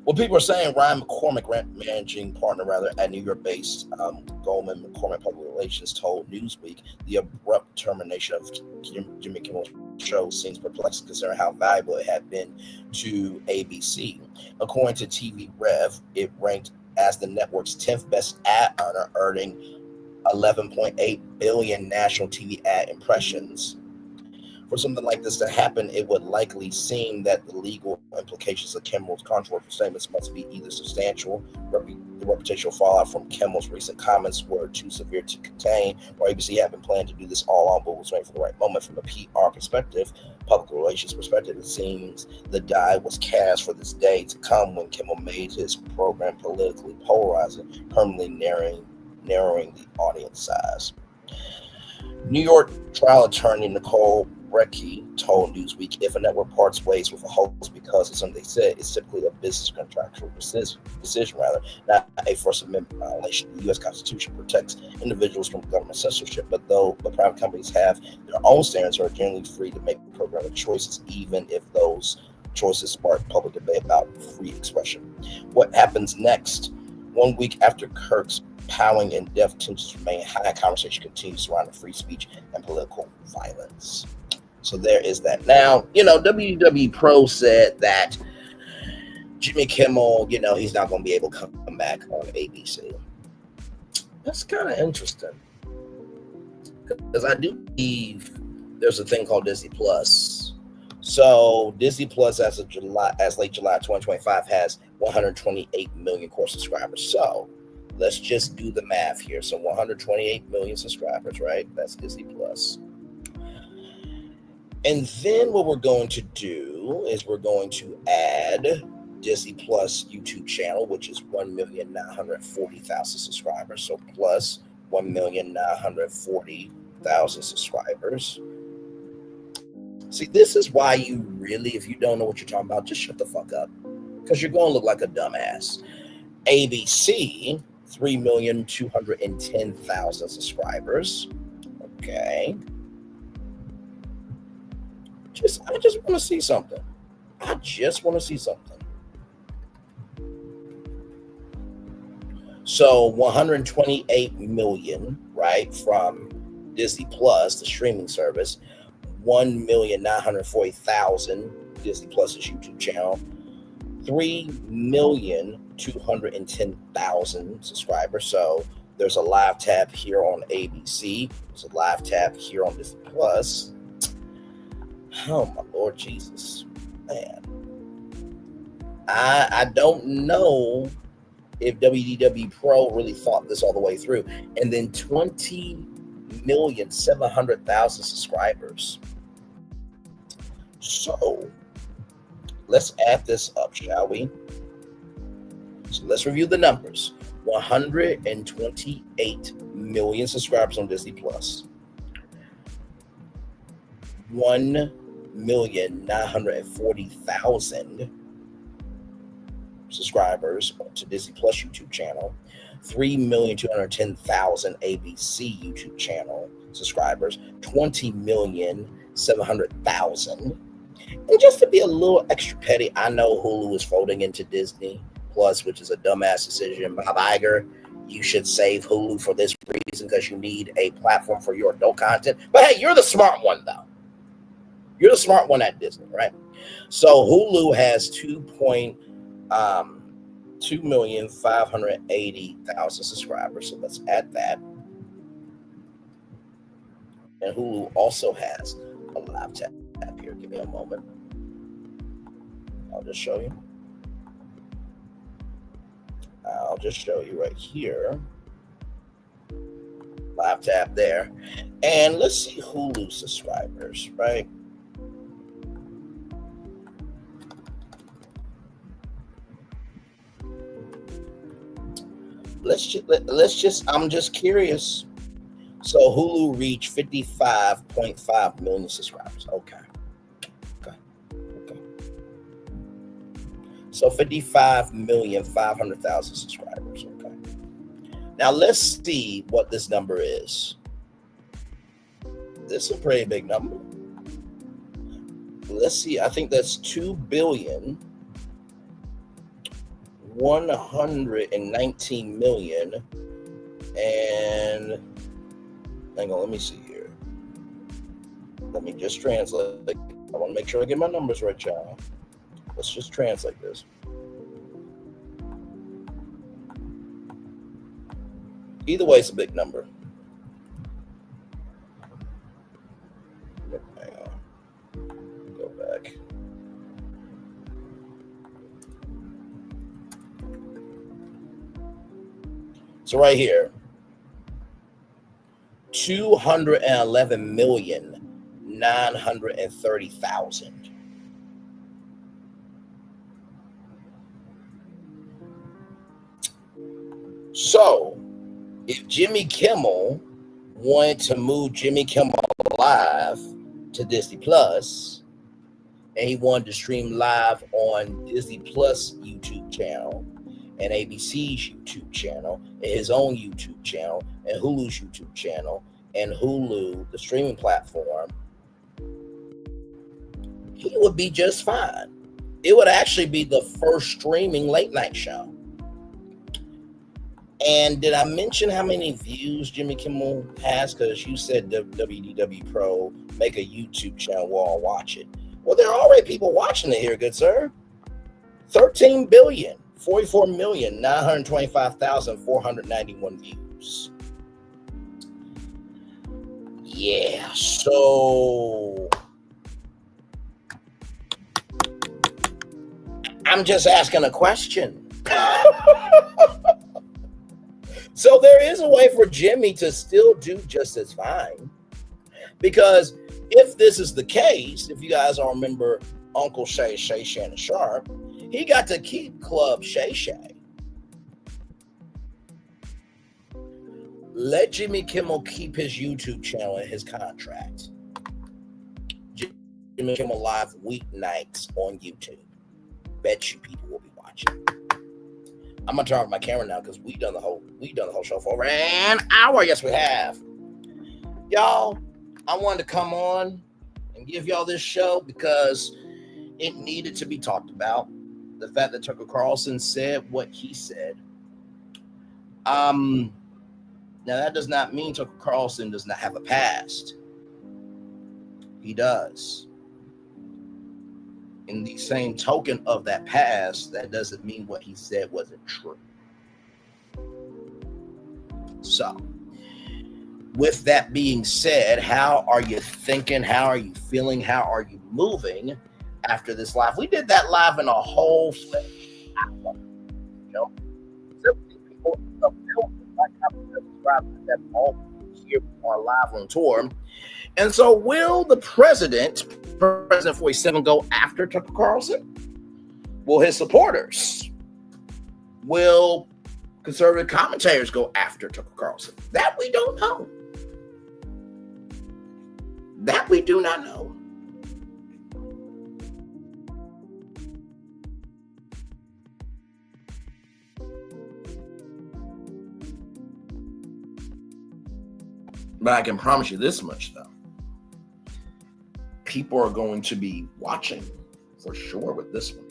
Well, people are saying Ryan McCormick, managing partner at New York-based Goldman McCormick Public Relations, told Newsweek the abrupt termination of Jimmy Kimmel's show seems perplexing considering how valuable it had been to ABC. According to TV Rev, it ranked as the network's 10th best ad earner, earning 11.8 billion national TV ad impressions. For something like this to happen, it would likely seem that the legal implications of Kimmel's controversial statements must be either substantial, the reputational fallout from Kimmel's recent comments were too severe to contain, or ABC had been planning to do this all along, but was waiting for the right moment. From a PR perspective, public relations perspective, it seems the die was cast for this day to come when Kimmel made his program politically polarizing, permanently narrowing the audience size. New York trial attorney Nicole Recchi told Newsweek if a network parts ways with a host because of something they said, it's typically a business contractual decision, not a First Amendment violation. The U.S. Constitution protects individuals from government censorship, but private companies have their own standards and are generally free to make programming choices, even if those choices spark public debate about free expression. What happens next? 1 week after Kirk's powering and death tensions remain high, conversation continues surrounding free speech and political violence. So there is that. Now, WWE Pro said that Jimmy Kimmel, he's not going to be able to come back on ABC. That's kind of interesting. Because I do believe there's a thing called Disney Plus. So Disney Plus as late July 2025 has 128 million core subscribers. So let's just do the math here. So 128 million subscribers, right? That's Disney Plus. And then what we're going to do is we're going to add Disney Plus YouTube channel, which is 1,940,000 subscribers. So plus 1,940 700,000 subscribers. See, this is why you really, if you don't know what you're talking about, just shut the fuck up, because you're going to look like a dumbass. ABC, 3,210,000 subscribers. Okay. I just want to see something. I just want to see something. So 128 million, right, from Disney Plus, the streaming service. 1,940,000 Disney Plus's YouTube channel. 3,210,000 subscribers. So there's a live tab here on ABC. There's a live tab here on Disney Plus. Oh my Lord Jesus, man! I don't know if WDW Pro really thought this all the way through. And then 20,700,000 subscribers. So let's add this up, shall we? So let's review the numbers. 128 million subscribers on Disney Plus. 1,940,000 subscribers to Disney Plus YouTube channel. 3,210,000 ABC YouTube channel subscribers. 20,700,000. And just to be a little extra petty, I know Hulu is folding into Disney Plus, which is a dumbass decision. Bob Iger, you should save Hulu for this reason, because you need a platform for your adult content. But hey, you're the smart one, though. You're the smart one at Disney, right? So Hulu has 2,580,000 subscribers. So let's add that. And Hulu also has a live tab here. Give me a moment. I'll just show you. I'll just show you right here. Live tab there. And let's see Hulu subscribers, right? I'm just curious. So Hulu reached 55.5 million subscribers. Okay. So 55,500,000 subscribers. Okay. Now let's see what this number is. This is a pretty big number. Let's see. I think that's 2,119,000,000. And hang on, let me see here. Let me just translate. I want to make sure I get my numbers right, y'all. Let's just translate this. Either way, it's a big number. Hang on. Go back. So right here, 211,930,000. So, if Jimmy Kimmel wanted to move Jimmy Kimmel Live to Disney Plus, and he wanted to stream live on Disney Plus YouTube channel, and ABC's YouTube channel, and his own YouTube channel, and Hulu's YouTube channel, and Hulu, the streaming platform, he would be just fine. It would actually be the first streaming late night show. And did I mention how many views Jimmy Kimmel has? Because you said WDW Pro, make a YouTube channel, we'll all watch it. Well, there are already people watching it here, good sir. 13 billion, 44,925,491 views. Yeah, so I'm just asking a question. So there is a way for Jimmy to still do just as fine. Because if this is the case, if you guys all remember Uncle Shay Shannon Sharp, he got to keep Club Shay Shay. let Jimmy Kimmel keep his YouTube channel in his contract. Jimmy Kimmel Live weeknights on YouTube. Bet you people will be watching. I'm gonna turn off my camera now because we done the whole show for over an hour. Yes, we have. Y'all, I wanted to come on and give y'all this show because it needed to be talked about. The fact that Tucker Carlson said what he said. Now that does not mean Tucker Carlson does not have a past. He does. In the same token of that past, that doesn't mean what he said wasn't true. So, with that being said, how are you thinking? How are you feeling? How are you moving after this live? We did that live in a whole flip. You know, 17 people in the building, like I subscribed that all here on live on tour. And so, will the President 47 go after Tucker Carlson? Will his supporters? Will conservative commentators go after Tucker Carlson? That we don't know. That we do not know. But I can promise you this much, though. People are going to be watching for sure with this one.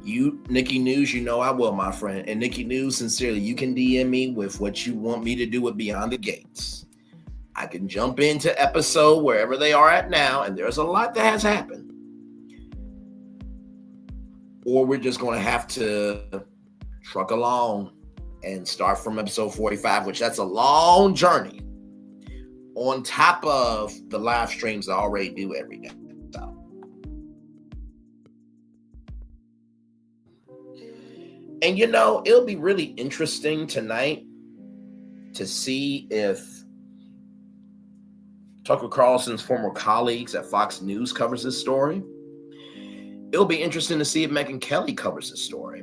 You, Nikki News, you know I will, my friend. And Nikki News, sincerely, you can DM me with what you want me to do with Beyond the Gates. I can jump into episode wherever they are at now, and there's a lot that has happened. Or we're just going to have to truck along and start from episode 45, which that's a long journey. On top of the live streams I already do every day. So. And you know, it'll be really interesting tonight to see if Tucker Carlson's former colleagues at Fox News covers this story. It'll be interesting to see if Megyn Kelly covers this story.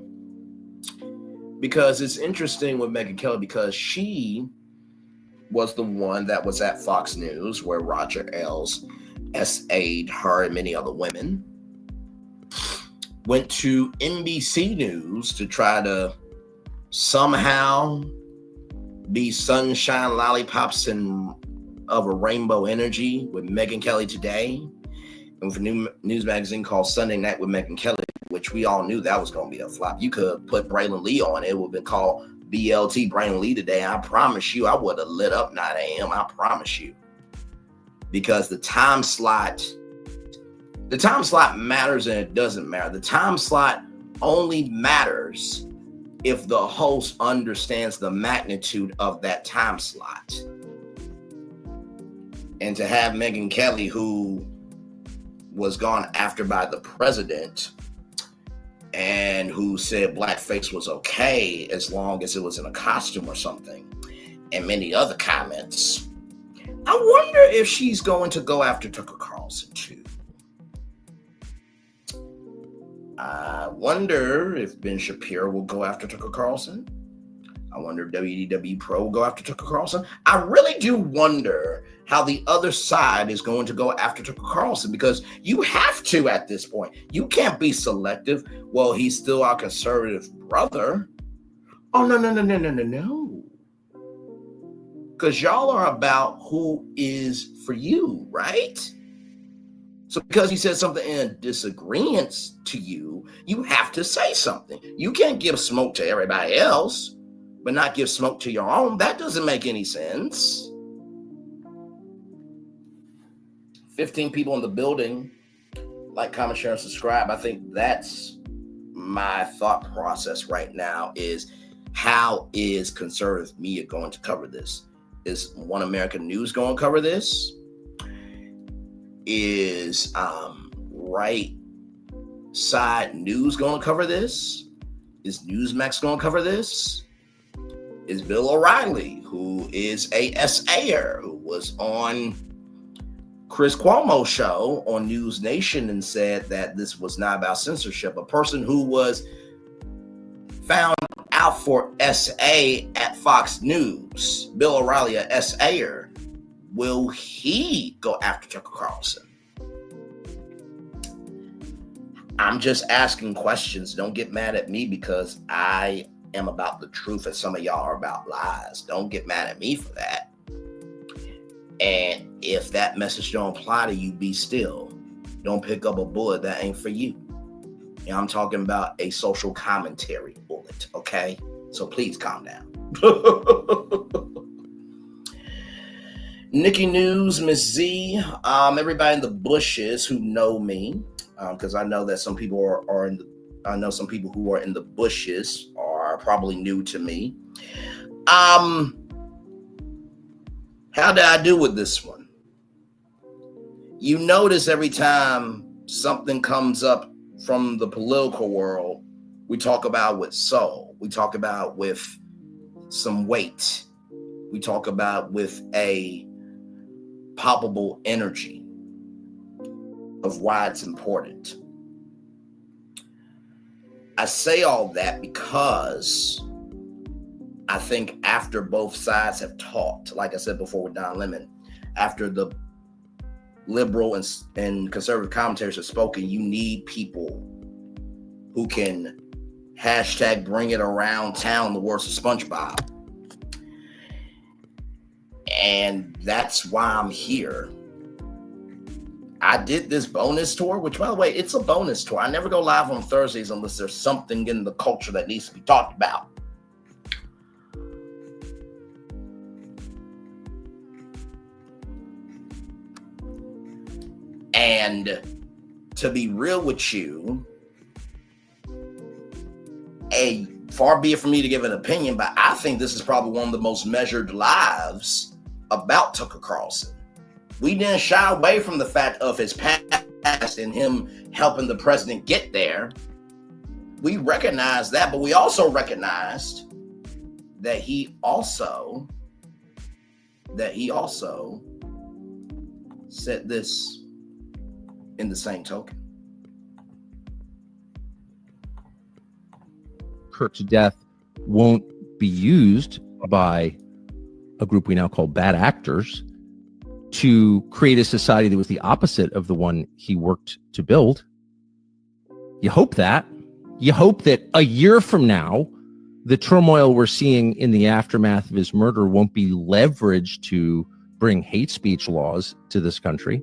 Because it's interesting with Megyn Kelly because she was the one that was at Fox News where Roger Ailes SA'd her and many other women. Went to NBC News to try to somehow be sunshine, lollipops, and of a rainbow energy with Megyn Kelly today. And with a new news magazine called Sunday Night with Megyn Kelly, which we all knew that was going to be a flop. You could put Braylon Lee on it. It would have been called BLT Braylon Lee today. I promise you, I would have lit up 9 a.m. I promise you. Because the time slot matters and it doesn't matter. The time slot only matters if the host understands the magnitude of that time slot. And to have Megyn Kelly, who was gone after by the president and who said blackface was okay as long as it was in a costume or something, and many other comments, I wonder if she's going to go after Tucker Carlson too. I wonder if Ben Shapiro will go after Tucker Carlson. I wonder if WDW Pro will go after Tucker Carlson. I really do wonder how the other side is going to go after Tucker Carlson, because you have to at this point. You can't be selective. Well, he's still our conservative brother. Oh, no. Because y'all are about who is for you, right? So because he said something in disagreement to you, you have to say something. You can't give smoke to everybody else, but not give smoke to your own. That doesn't make any sense. 15 people in the building. Like, comment, share, and subscribe. I think that's my thought process right now is, how is conservative media going to cover this? Is One American News going to cover this? Is Right Side News going to cover this? Is Newsmax going to cover this? Is Bill O'Reilly, who is a SA'er, who was on Chris Cuomo's show on News Nation and said that this was not about censorship, a person who was found out out for SA at Fox News. Bill O'Reilly, a SA'er, will he go after Tucker Carlson? I'm just asking questions. Don't get mad at me because I am about the truth and some of y'all are about lies. Don't get mad at me for that. And if that message don't apply to you, be still. Don't pick up a bullet that ain't for you. And I'm talking about a social commentary bullet, okay? So please calm down. Nikki News, Miss Z, everybody in the bushes who know me, because I know that some people are in the, I know some people who are in the bushes are probably new to me. How did I do with this one? You notice every time something comes up from the political world, we talk about with soul. We talk about with some weight. We talk about with a palpable energy of why it's important. I say all that because I think after both sides have talked, like I said before with Don Lemon, after the liberal and conservative commentators have spoken, you need people who can hashtag bring it around town the words of SpongeBob. And that's why I'm here. I did this bonus tour, which, by the way, it's a bonus tour. I never go live on Thursdays unless there's something in the culture that needs to be talked about. And to be real with you, far be it from me to give an opinion, but I think this is probably one of the most measured lives about Tucker Carlson. We didn't shy away from the fact of his past and him helping the president get there. We recognized that, but we also recognized that he also said this in the same token. Kirk's death won't be used by a group we now call bad actors to create a society that was the opposite of the one he worked to build. You hope that. You hope that a year from now, the turmoil we're seeing in the aftermath of his murder won't be leveraged to bring hate speech laws to this country.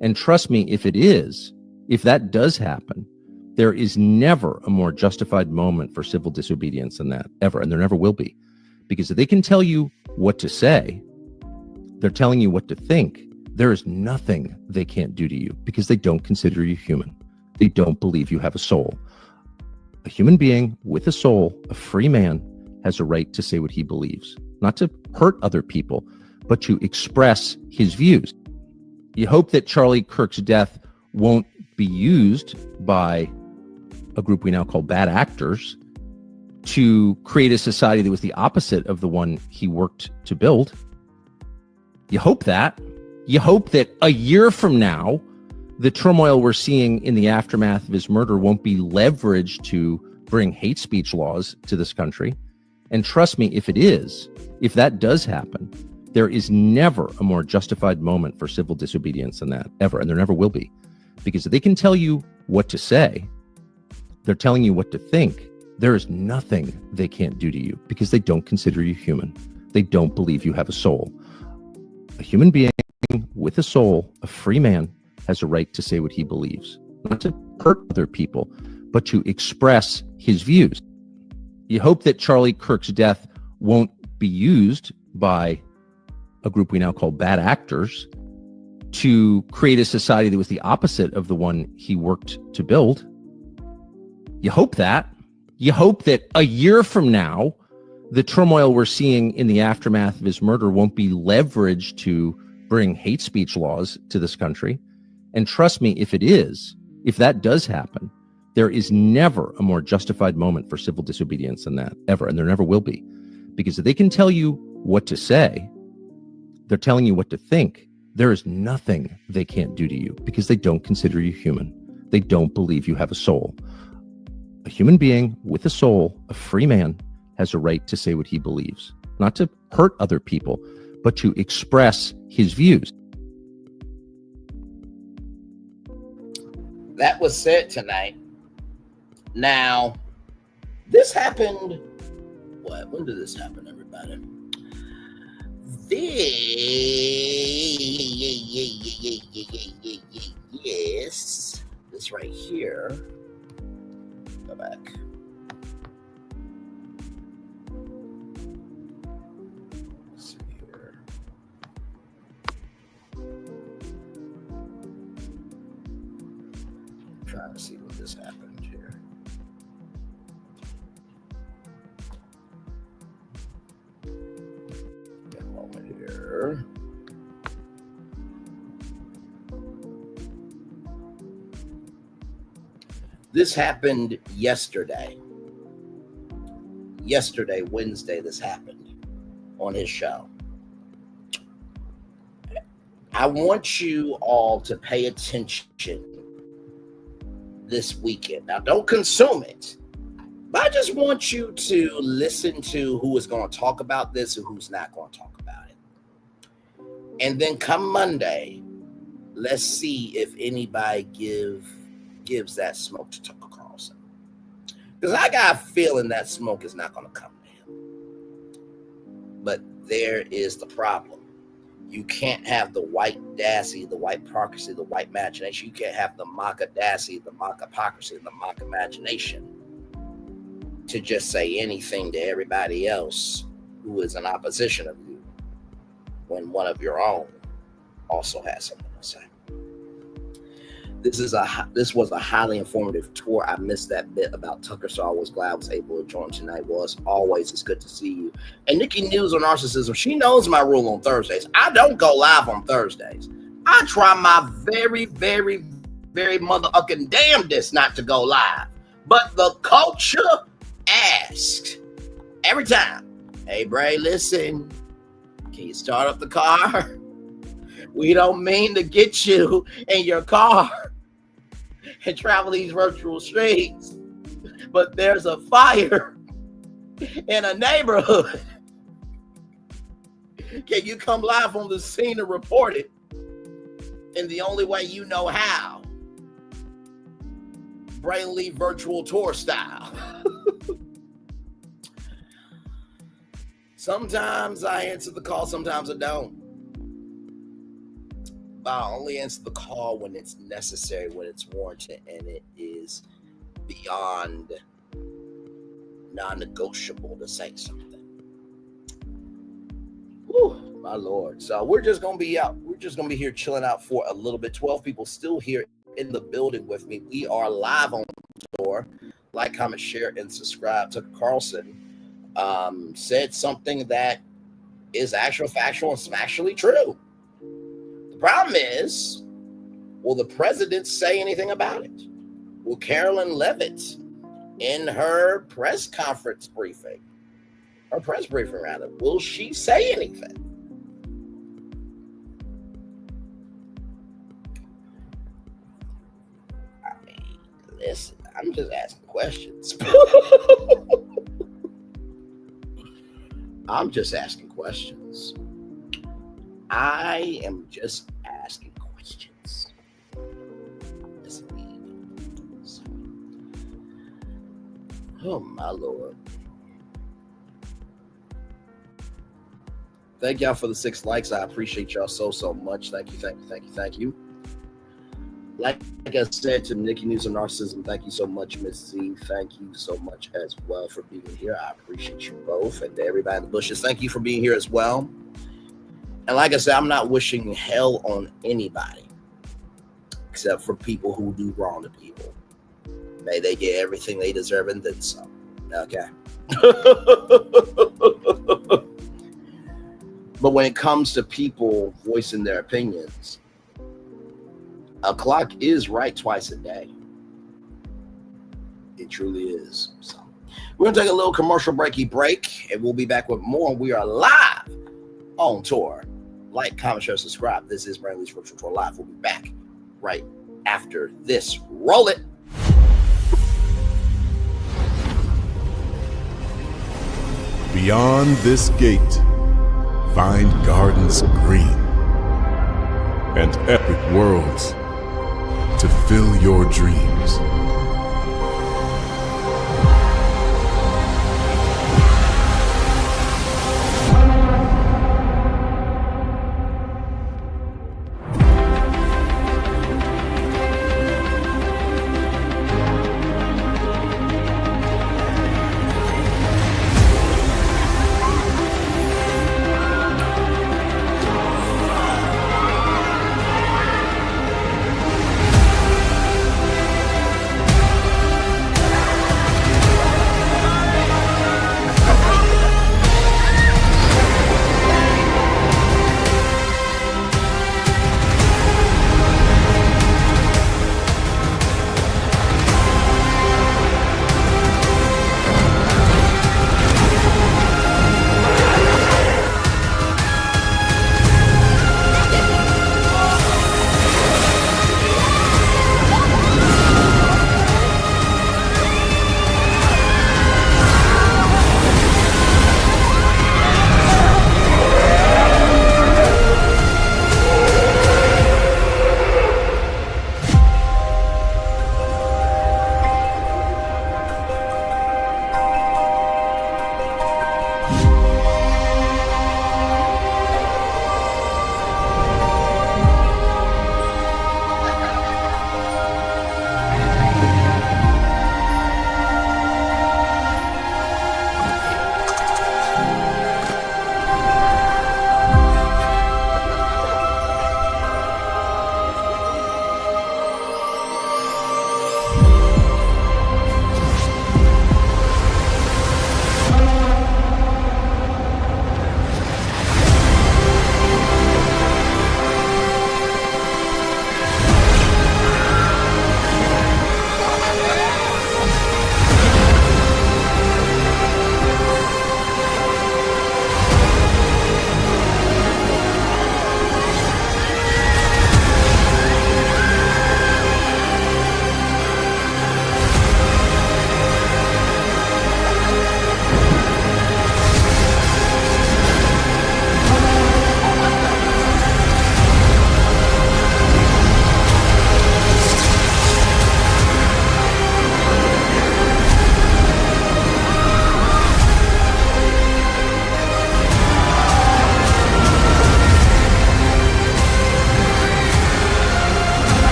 And trust me, if it is, if that does happen, there is never a more justified moment for civil disobedience than that, ever. And there never will be. Because if they can tell you what to say, they're telling you what to think. There is nothing they can't do to you because they don't consider you human. They don't believe you have a soul. A human being with a soul, a free man, has a right to say what he believes, not to hurt other people, but to express his views. You hope that Charlie Kirk's death won't be used by a group we now call bad actors to create a society that was the opposite of the one he worked to build. You hope that. You hope that a year from now, the turmoil we're seeing in the aftermath of his murder won't be leveraged to bring hate speech laws to this country. And trust me, if it is, if that does happen, there is never a more justified moment for civil disobedience than that, ever. And there never will be. Because if they can tell you what to say, they're telling you what to think. There is nothing they can't do to you because they don't consider you human. They don't believe you have a soul. A human being with a soul, a free man, has a right to say what he believes, not to hurt other people, but to express his views. You hope that Charlie Kirk's death won't be used by a group we now call bad actors to create a society that was the opposite of the one he worked to build. You hope that. You hope that a year from now, the turmoil we're seeing in the aftermath of his murder won't be leveraged to bring hate speech laws to this country. And trust me, if it is, if that does happen, there is never a more justified moment for civil disobedience than that, ever. And there never will be. Because if they can tell you what to say, they're telling you what to think. There is nothing they can't do to you because they don't consider you human. They don't believe you have a soul. A human being with a soul, a free man, has a right to say what he believes, not to hurt other people, but to express his views. That was said tonight. Now, this happened. What? When did this happen, everybody? Yes. This right here. Go back. Let's see here. I'm trying to see what this happened here. Get a moment here. This happened yesterday. Yesterday, Wednesday, this happened on his show. I want you all to pay attention this weekend. Now, don't consume it, but I just want you to listen to who is going to talk about this and who's not going to talk about it. And then come Monday, let's see if anybody gives that smoke to Tucker Carlson. Because I got a feeling that smoke is not going to come to him. But there is the problem. You can't have the white dassy, the white hypocrisy, the white imagination. You can't have the mock audacity, the mock hypocrisy, and the mock imagination to just say anything to everybody else who is in opposition of you when one of your own also has something to say. This was a highly informative tour. I missed that bit about Tucker, so I was glad I was able to join tonight. Well, as always, it's good to see you. And Nikki News on Narcissism, she knows my rule on Thursdays. I don't go live on Thursdays. I try my very, very, very motherfucking damnedest not to go live. But the culture asks every time, hey, Bray, listen, can you start up the car? We don't mean to get you in your car and travel these virtual streets, but there's a fire in a neighborhood. Can you come live on the scene and report it in the only way you know how? Braylon virtual tour style. Sometimes I answer the call, sometimes I don't. I only answer the call when it's necessary, when it's warranted, and it is beyond non-negotiable to say something. Whew, my Lord. So we're just going to be out. We're just going to be here chilling out for a little bit. 12 people still here in the building with me. We are live on tour. Like, comment, share, and subscribe. Tucker Carlson said something that is actual, factual, and smashly true. Problem is, will the president say anything about it? Will Carolyn Levitt, in her press briefing, will she say anything? I mean, listen, I'm just asking questions. I'm just asking questions. I am just asking questions. Oh, my Lord. Thank y'all for the 6 likes. I appreciate y'all so much. Thank you. Like I said to Nikki News and Narcissism, thank you so much, Miss Z. Thank you so much as well for being here. I appreciate you both. And to everybody in the bushes, thank you for being here as well. And like I said, I'm not wishing hell on anybody except for people who do wrong to people. May they get everything they deserve and then some. Okay. But when it comes to people voicing their opinions, a clock is right twice a day. It truly is. So we're going to take a little commercial break, and we'll be back with more. We are live on tour. Like, comment, share, subscribe. This is Braylon's Virtual Tour Live. We'll be back right after this. Roll it. Beyond this gate, find gardens green and epic worlds to fill your dreams.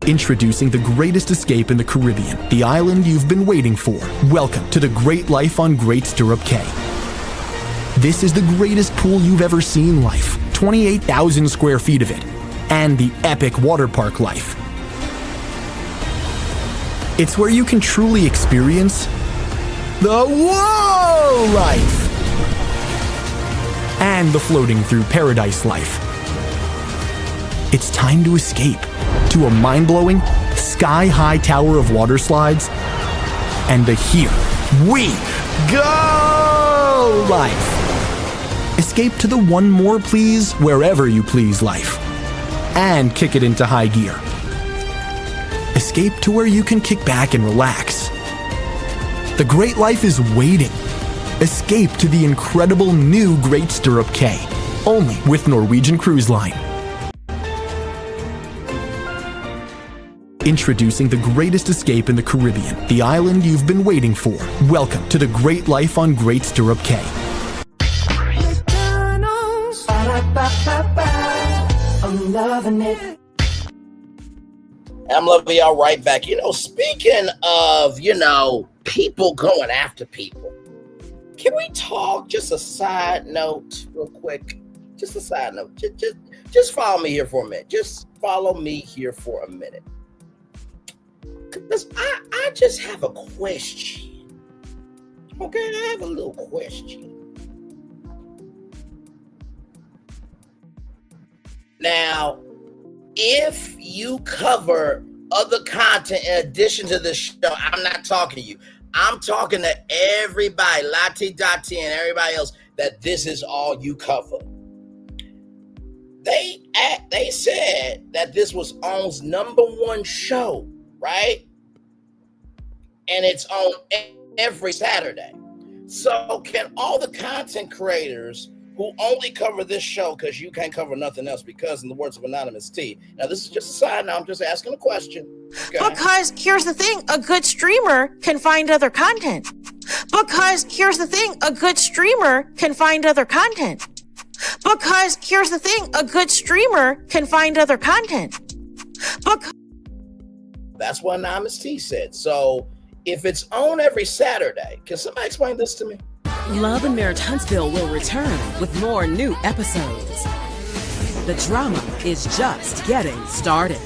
Introducing the greatest escape in the Caribbean, the island you've been waiting for. Welcome to the Great Life on Great Stirrup Cay. This is the greatest pool you've ever seen life, 28,000 square feet of it, and the epic water park life. It's where you can truly experience the whoa life and the floating through paradise life. It's time to escape to a mind-blowing, sky-high tower of water slides and the Here We Go life. Escape to the One More Please Wherever You Please life and kick it into high gear. Escape to where you can kick back and relax. The great life is waiting. Escape to the incredible new Great Stirrup Cay, only with Norwegian Cruise Line. Introducing the greatest escape in the Caribbean, the island you've been waiting for. Welcome to the Great Life on Great Stirrup Cay. I'm loving it. I'm loving y'all right back. Speaking of, people going after people, can we talk just a side note real quick? Just a side note. Just follow me here for a minute. Just follow me here for a minute. Because I just have a question. Okay, I have a little question. Now, if you cover other content in addition to this show, I'm not talking to you. I'm talking to everybody, Lati Dati and everybody else, that this is all you cover. They said that this was OWN's #1 show, right? And it's on every Saturday. So can all the content creators who only cover this show, because you can't cover nothing else, because in the words of Anonymous T. Now, this is just a side note. I'm just asking a question. Okay? Because here's the thing, a good streamer can find other content. Because here's the thing, a good streamer can find other content. Because here's the thing, a good streamer can find other content. That's what Anonymous T said. So if it's on every Saturday, can somebody explain this to me? Love and Marriage Huntsville will return with more new episodes. The drama is just getting started.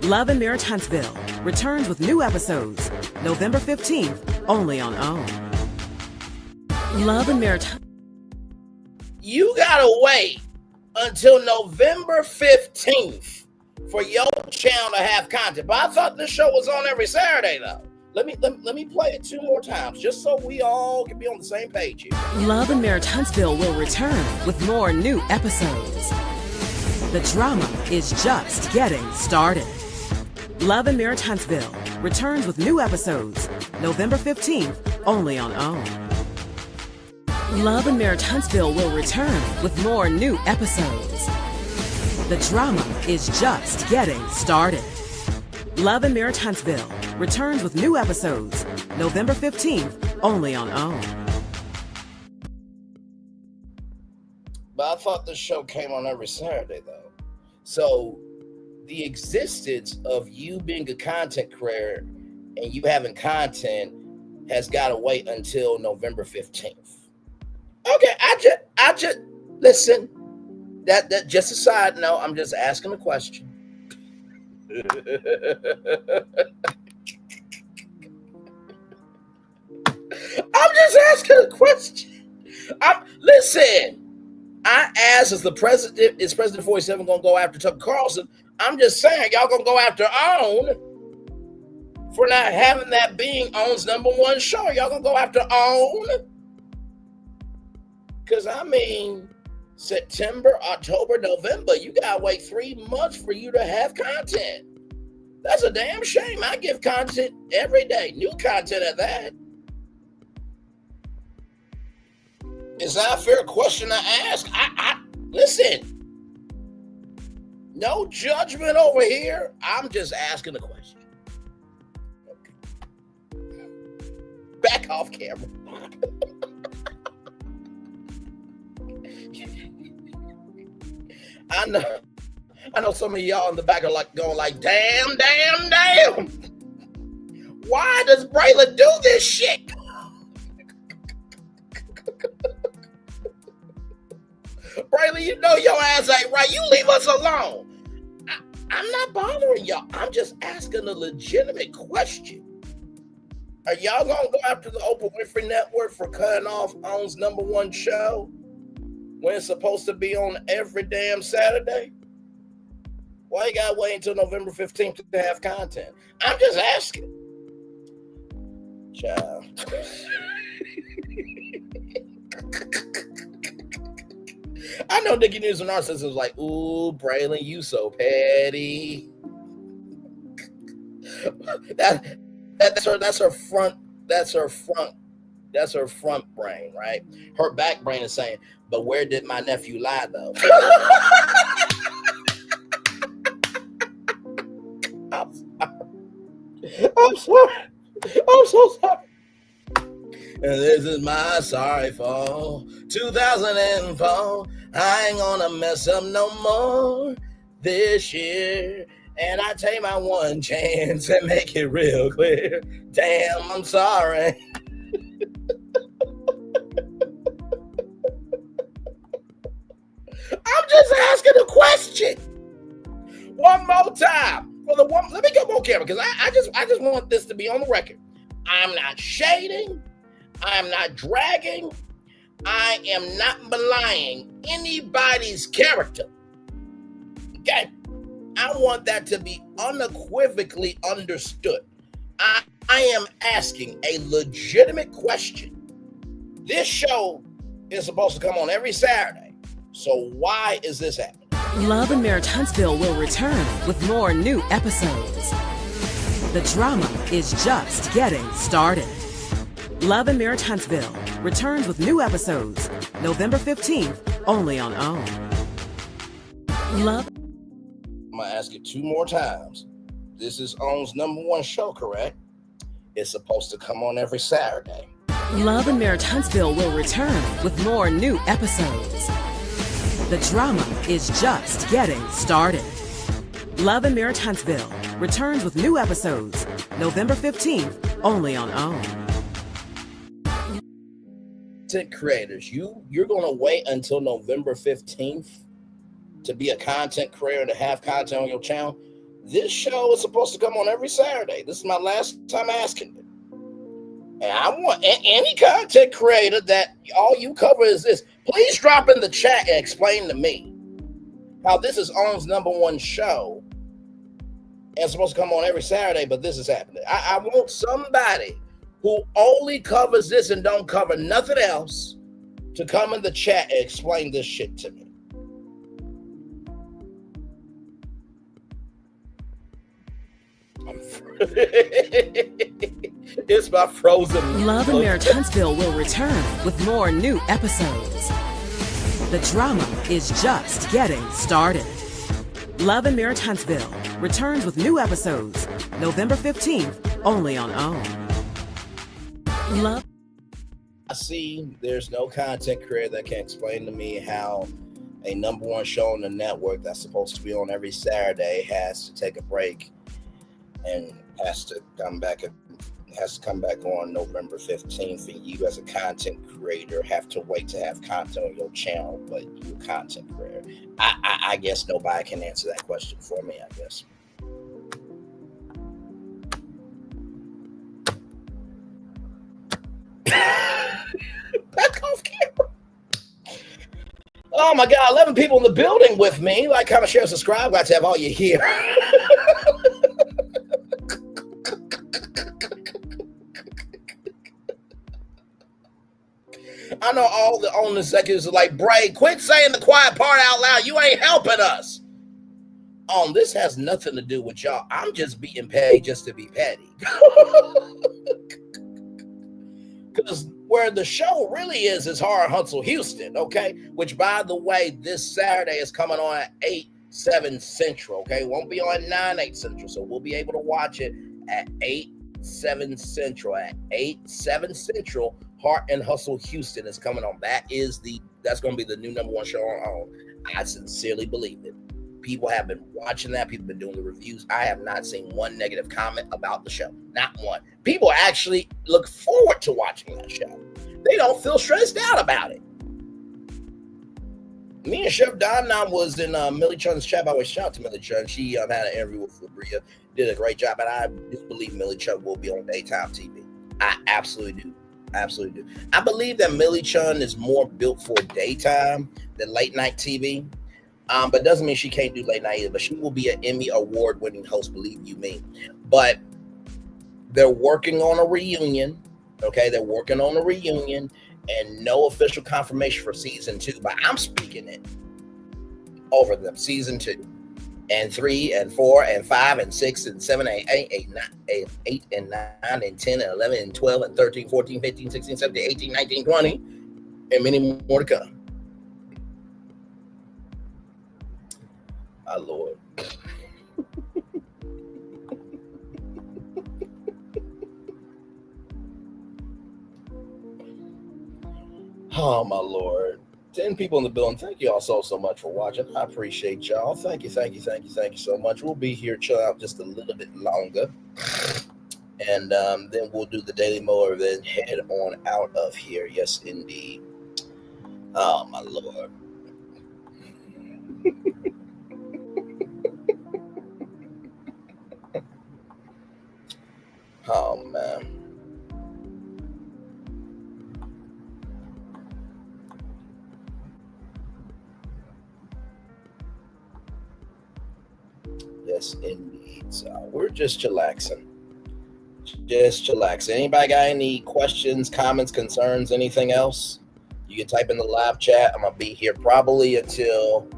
Love and Marriage Huntsville returns with new episodes November 15th, only on OWN. Love and Marriage. You gotta wait until November 15th for your channel to have content. But I thought this show was on every Saturday, though. Let me play it 2 more times, just so we all can be on the same page here. Love and Marriage Huntsville will return with more new episodes. The drama is just getting started. Love and Marriage Huntsville returns with new episodes November 15th, only on OWN. Love and Marriage Huntsville will return with more new episodes. The drama is just getting started. Love and Marriage Huntsville returns with new episodes November 15th, only on OWN. But I thought this show came on every Saturday, though. So the existence of you being a content creator and you having content has got to wait until November 15th. Okay, I just listen. That just a side note. I'm just asking a question. I'm just asking a question. Listen. I asked, is President 47 gonna go after Tucker Carlson? I'm just saying, y'all gonna go after OWN for not having that being OWN's #1 show. Y'all gonna go after OWN? Because I mean, September, October, November, you gotta wait 3 months for you to have content. That's a damn shame. I give content every day, new content at that. Is that a fair question to ask? I listen. No judgment over here. I'm just asking a question. Okay. Back off camera. I know some of y'all in the back are like going like, damn. Why does Braylon do this shit? Braylon, you know your ass ain't right. You leave us alone. I'm not bothering y'all. I'm just asking a legitimate question. Are y'all gonna go after the Oprah Winfrey Network for cutting off OWN's #1 show when it's supposed to be on every damn Saturday? Why you gotta wait until November 15th to have content? I'm just asking. Child. I know Nikki News and Narcissist was like, ooh, Braylon, you so petty. That's her front brain, right? Her back brain is saying, but where did my nephew lie though? I'm so sorry. And this is my sorry fall. 2004. I ain't gonna mess up no more this year. And I take my one chance and make it real clear. Damn, I'm sorry. I'm just asking a question. One more time. Let me go on camera because I just want this to be on the record. I'm not shading. I'm not dragging. I am not belying anybody's character. I want that to be unequivocally understood. I am asking a legitimate question. This show is supposed to come on every Saturday. So why is this happening? Love and Marriage Huntsville will return with more new episodes. The drama is just getting started. Love and Marriage Huntsville returns with new episodes November 15th, only on OWN. Love. I'm going to ask it 2 more times. This is OWN's #1 show, correct? It's supposed to come on every Saturday. Love and Marriage Huntsville will return with more new episodes. The drama is just getting started. Love and Marriage Huntsville returns with new episodes November 15th, only on OWN. Content creators, you're going to wait until November 15th to be a content creator, to have content on your channel. This show is supposed to come on every Saturday. This is my last time asking it. And I want any content creator that all you cover is this. Please drop in the chat and explain to me how this is OWN's #1 show and it's supposed to come on every Saturday, but this is happening. I want somebody who only covers this and don't cover nothing else to come in the chat and explain this shit to me. It's my frozen. Love and Marriage Huntsville will return with more new episodes. The drama is just getting started. Love and Marriage Huntsville returns with new episodes November 15th, only on OWN. Love. I see there's no content creator that can explain to me how a #1 show on the network that's supposed to be on every Saturday has to take a break and has to come back on November 15th, and you as a content creator have to wait to have content on your channel, but you're a content creator. I guess nobody can answer that question for me, I guess. Back off camera. Oh my God, 11 people in the building with me. Like, comment, share, subscribe. Glad to have all you here. I know all the owner executives are like, Bray, quit saying the quiet part out loud. You ain't helping us. This has nothing to do with y'all. I'm just being paid just to be petty. Because where the show really is Horror Hustle Houston, okay? Which, by the way, this Saturday is coming on at 8/7 Central, okay? It won't be on 9/8 Central, so we'll be able to watch it at 8/7 Central. At 8/7 Central, Heart and Hustle Houston is coming on. That's going to be the new #1 show on OWN. I sincerely believe it. People have been watching that. People have been doing the reviews. I have not seen one negative comment about the show. Not one. People actually look forward to watching that show. They don't feel stressed out about it. Me and Chef Don was in Millie Chun's chat. By the way, shout out to Millie Chun. She had an interview with Labria. Did a great job. And I do believe Millie Chun will be on daytime TV. I absolutely do. Absolutely do. I believe that Millie Chun is more built for daytime than late night TV. But doesn't mean she can't do late night either. But she will be an Emmy award-winning host, believe you me. But they're working on a reunion. Okay, they're working on a reunion, and no official confirmation for season 2. But I'm speaking it over them. Season 2, and 3, and 4, and 5, and 6, and 7, and 8, 8, and 9, and 10, and 11, and 12, and 13, 14, 15, 16, 17, 18, 19, 20, and many more to come. My Lord. Oh, my Lord. 10 people in the building. Thank you all so much for watching. I appreciate y'all. Thank you so much. We'll be here chill out just a little bit longer. And then we'll do the Daily Mower, then head on out of here. Yes, indeed. Oh, my Lord. Oh, man. Yes, indeed. So we're just chillaxing. Just chillax. Anybody got any questions, comments, concerns, anything else? You can type in the live chat. I'm gonna be here probably until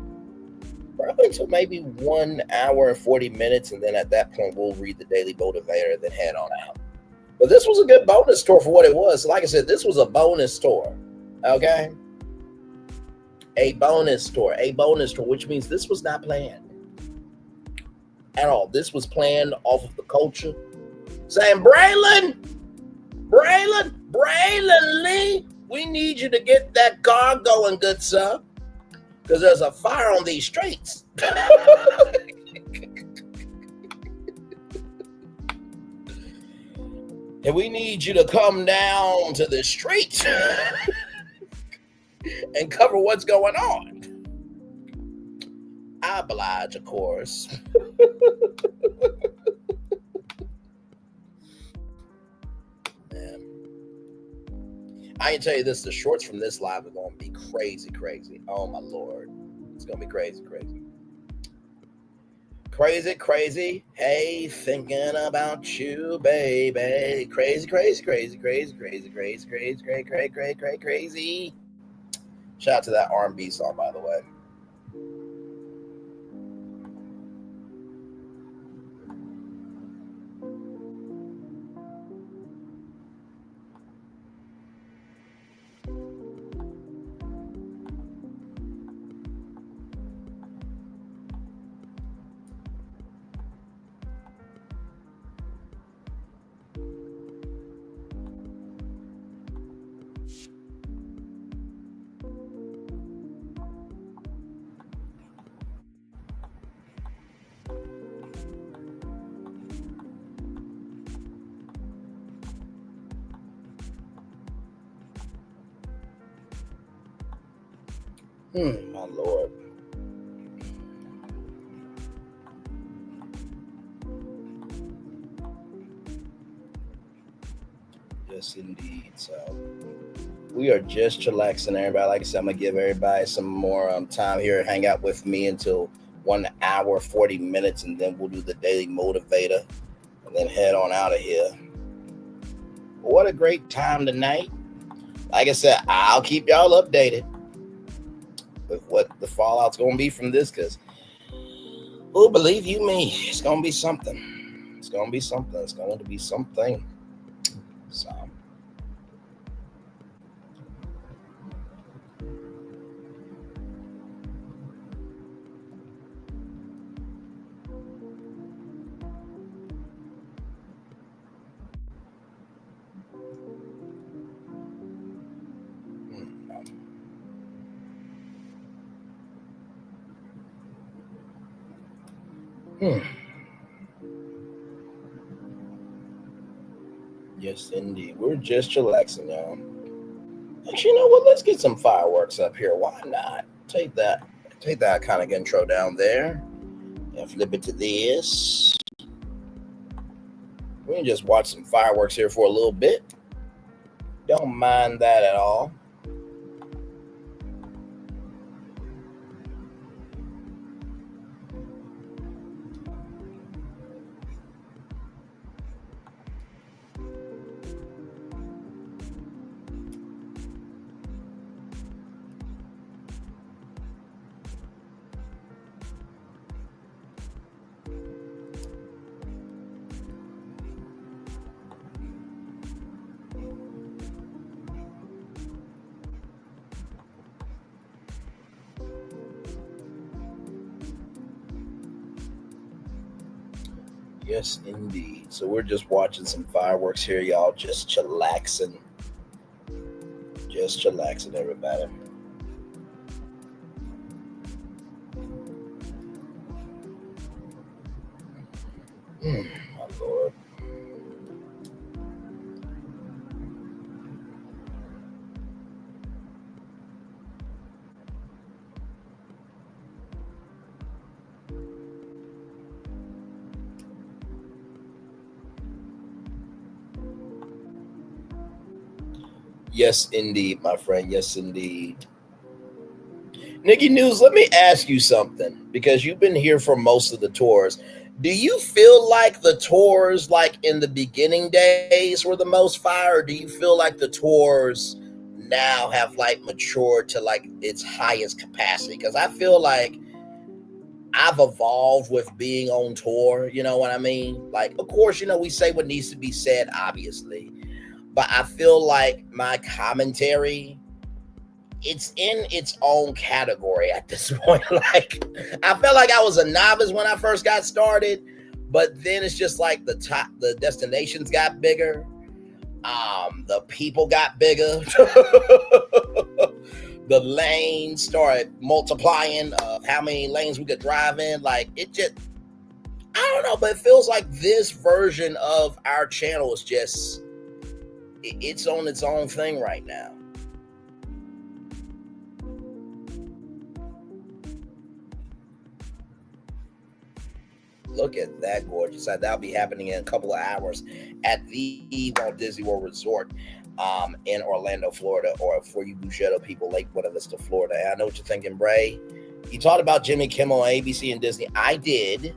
maybe 1 hour and 40 minutes, and then at that point we'll read the Daily Motivator and then head on out. But this was a good bonus tour for what it was. Like I said, this was a bonus tour. Okay? A bonus tour, which means this was not planned at all. This was planned off of the culture. Saying, Braylon Lee, we need you to get that car going, good sir, because there's a fire on these streets. And we need you to come down to the street and cover what's going on. I oblige, of course. I can tell you this, the shorts from this live are going to be crazy. Oh, my Lord. It's going to be crazy. Crazy. Hey, thinking about you, baby. Crazy. Shout out to that R&B song, by the way. My Lord. Yes, indeed. So we are just chillaxing, everybody. Like I said, I'm going to give everybody some more time here. Hang out with me until 1 hour, 40 minutes, and then we'll do the Daily Motivator and then head on out of here. What a great time tonight. Like I said, I'll keep y'all updated with what the fallout's going to be from this, because, oh, believe you me, it's going to be something. It's going to be something. So, Yes, indeed. We're just chillaxing, y'all. Actually, you know what? Let's get some fireworks up here. Why not? Take that kind of intro down there and flip it to this. We can just watch some fireworks here for a little bit. Don't mind that at all. Yes, indeed. So we're just watching some fireworks here, y'all. Just chillaxing. Just chillaxing, everybody. My Lord. Yes, indeed, my friend. Yes, indeed. Nikki News, let me ask you something, because you've been here for most of the tours. Do you feel like the tours, like in the beginning days, were the most fire, or do you feel like the tours now have like matured to like its highest capacity? Because I feel like I've evolved with being on tour. You know what I mean? Like, of course, we say what needs to be said, obviously, but I feel like my commentary, it's in its own category at this point. Like, I felt like I was a novice when I first got started, but then it's just like the destinations got bigger, the people got bigger, the lanes started multiplying of how many lanes we could drive in. Like, it just, I don't know, but it feels like this version of our channel is just, it's on its own thing right now. Look at that gorgeous. That'll be happening in a couple of hours at the Walt Disney World Resort in Orlando, Florida, or for you Bugetto people, Lake Buena Vista, Florida. I know what you're thinking, Bray. You talked about Jimmy Kimmel, ABC, and Disney. I did,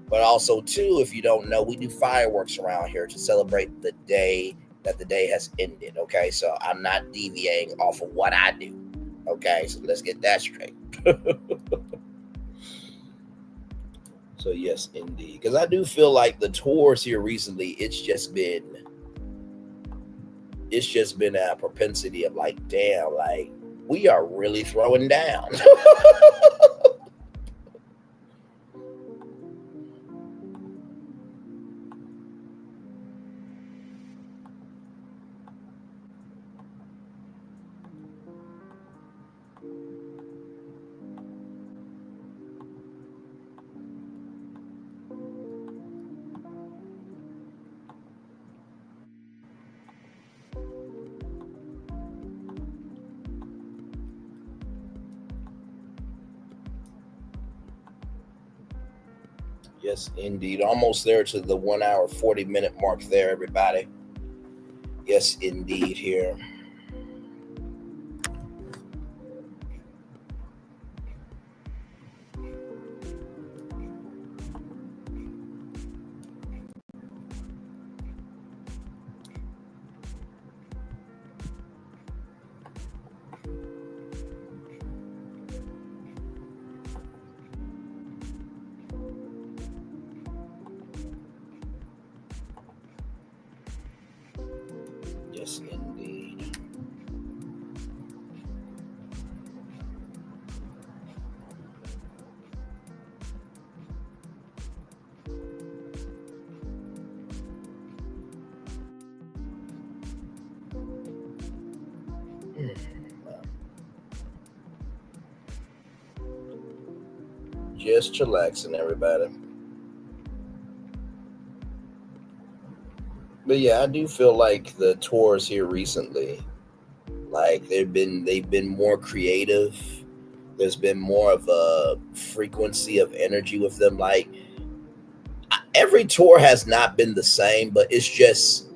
but also, too, if you don't know, we do fireworks around here to celebrate the day that the day has ended, okay? So I'm not deviating off of what I do, okay? So let's get that straight. So yes, indeed. Because I do feel like the tours here recently, it's just been a propensity of like, damn, like we are really throwing down. Yes, indeed. Almost there to the 1 hour, 40-minute mark there, everybody. Yes, indeed, here. Yes, indeed. Just chillaxing, everybody. But yeah, I do feel like the tours here recently, like they've been more creative. There's been more of a frequency of energy with them. Like every tour has not been the same, but it's just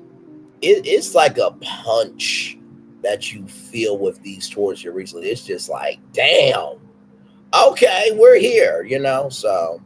it's like a punch that you feel with these tours here recently. It's just like, damn, okay, we're here, so.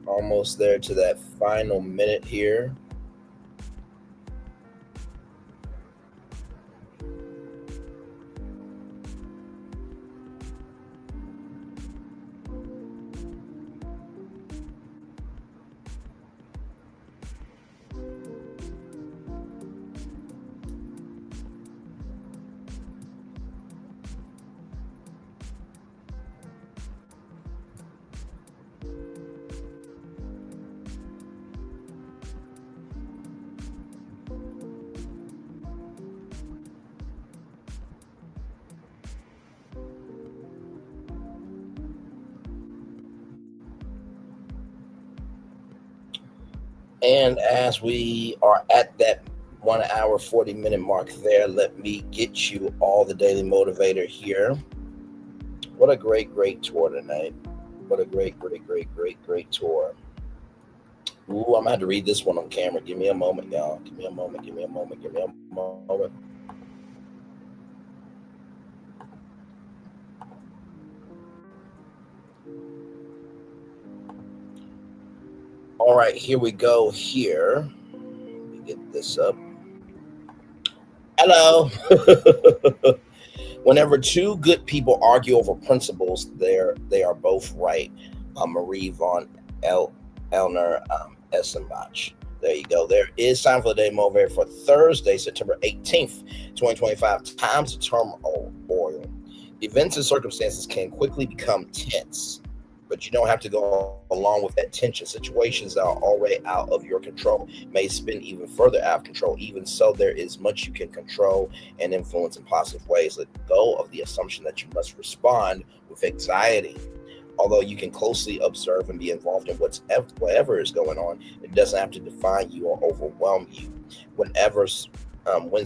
Almost there to that final minute here. And as we are at that 1 hour, 40-minute mark there, let me get you all the Daily Motivator here. What a great tour tonight. What a great tour. Ooh, I'm going to have to read this one on camera. Give me a moment, y'all. Give me a moment. All right, here we go here. Let me get this up. Hello. Whenever two good people argue over principles, they are both right. Marie von Elner Essenbach. There you go. There is time for the Daily Motivator for Thursday, September 18th, 2025. Times of turmoil. Events and circumstances can quickly become tense, but you don't have to go along with that tension. Situations that are already out of your control may spin even further out of control. Even so, there is much you can control and influence in positive ways. Let go of the assumption that you must respond with anxiety. Although you can closely observe and be involved in whatever is going on, it doesn't have to define you or overwhelm you. When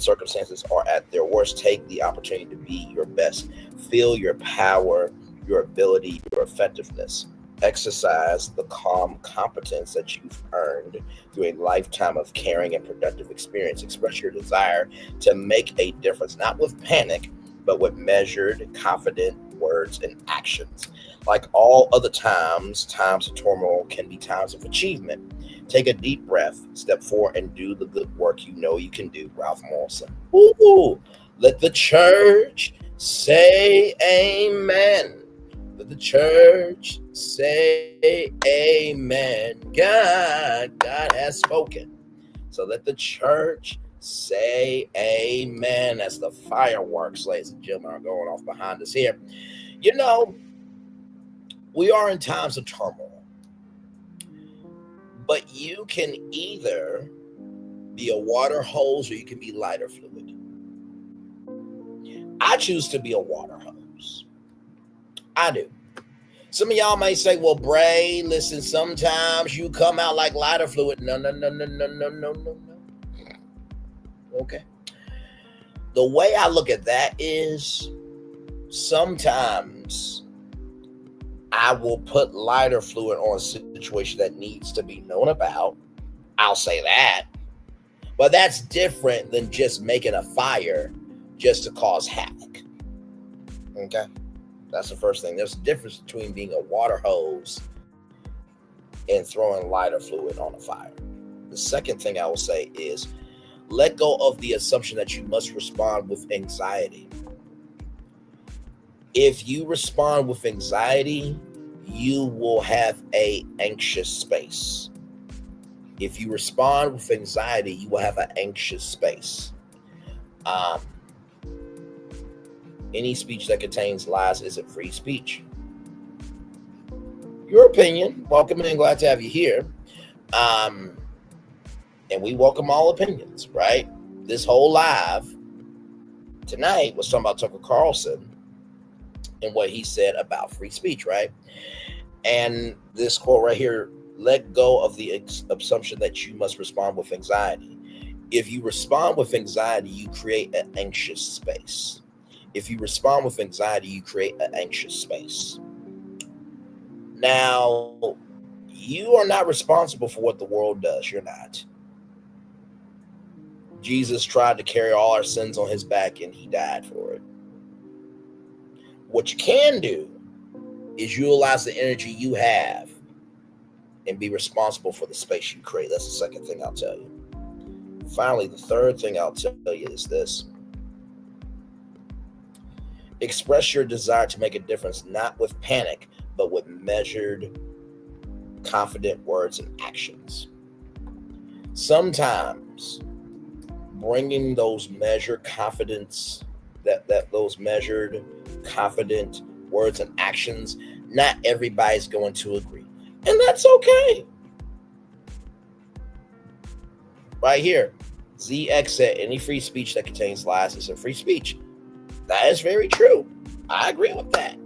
circumstances are at their worst, take the opportunity to be your best. Feel your power, your ability, your effectiveness. Exercise the calm competence that you've earned through a lifetime of caring and productive experience. Express your desire to make a difference, not with panic, but with measured, confident words and actions. Like all other times of turmoil can be times of achievement. Take a deep breath, step forward, and do the good work you know you can do. Ralph Morrison. Ooh, let the church say amen. Let the church say amen. God has spoken. So let the church say amen. As the fireworks, ladies and gentlemen, are going off behind us here. You know, we are in times of turmoil, but you can either be a water hose or you can be lighter fluid. I choose to be a water hose. I do. Some of y'all may say, well, Bray, listen, sometimes you come out like lighter fluid. No. Okay. The way I look at that is sometimes I will put lighter fluid on a situation that needs to be known about. I'll say that. But that's different than just making a fire just to cause havoc. Okay? That's the first thing. There's a difference between being a water hose and throwing lighter fluid on a fire. The second thing I will say is let go of the assumption that you must respond with anxiety. If you respond with anxiety, you will have an anxious space. If you respond with anxiety, you will have an anxious space. Any speech that contains lies isn't free speech. Your opinion, welcome and glad to have you here. And we welcome all opinions, right? This whole live tonight was talking about Tucker Carlson and what he said about free speech, right? And this quote right here, let go of the assumption that you must respond with anxiety. If you respond with anxiety, you create an anxious space. If you respond with anxiety, you create an anxious space. Now, you are not responsible for what the world does. You're not. Jesus tried to carry all our sins on his back and he died for it. What you can do is utilize the energy you have and be responsible for the space you create. That's the second thing I'll tell you. Finally, the third thing I'll tell you is this. Express your desire to make a difference, not with panic, but with measured, confident words and actions. Sometimes bringing those measured confidence, those measured, confident words and actions, not everybody's going to agree. And that's okay. Right here, ZX said, any free speech that contains lies isn't free speech. That is very true. I agree with that.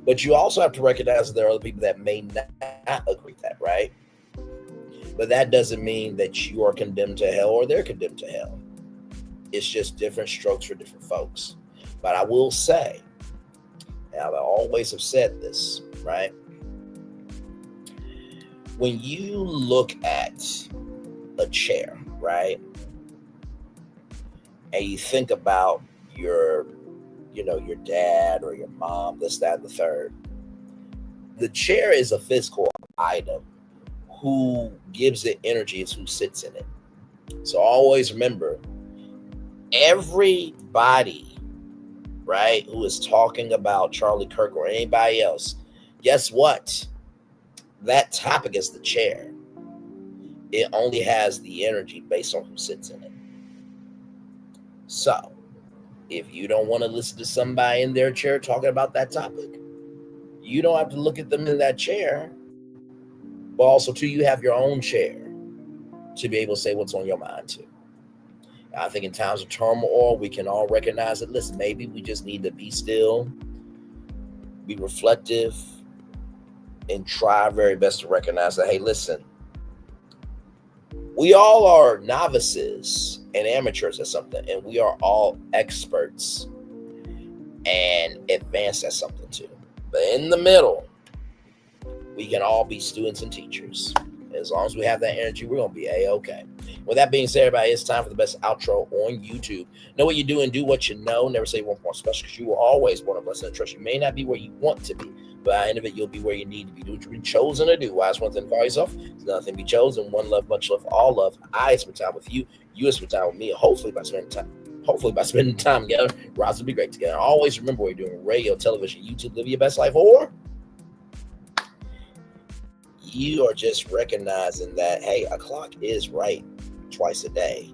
But you also have to recognize that there are other people that may not agree with that, right? But that doesn't mean that you are condemned to hell or they're condemned to hell. It's just different strokes for different folks. But I will say, and I always have said this, right? When you look at a chair, right? And you think about your dad or your mom, this, that, and the third. The chair is a physical item. Who gives it energy is who sits in it. So always remember, everybody, right, who is talking about Charlie Kirk or anybody else, guess what? That topic is the chair. It only has the energy based on who sits in it. So, if you don't want to listen to somebody in their chair talking about that topic, you don't have to look at them in that chair. But also, too, you have your own chair to be able to say what's on your mind, too. I think in times of turmoil, we can all recognize that, listen, maybe we just need to be still, be reflective, and try our very best to recognize that, hey, listen, we all are novices and amateurs at something, and we are all experts and advanced at something, too. But in the middle, we can all be students and teachers. As long as we have that energy, we're going to be A-okay. With that being said, everybody, it's time for the best outro on YouTube. Know what you do and do what you know. Never say one more special, because you will always want to bless and trust. You may not be where you want to be, but at the end of it, you'll be where you need to be. Do what you've been chosen to do. Wise one thing, call yourself. There's nothing to be chosen. One love, much love, all love. I spend time with you. You spend time with me. Hopefully by spending time together, Roz will be great together. Always remember what you're doing: radio, television, YouTube. Live your best life, or you are just recognizing that, hey, a clock is right twice a day.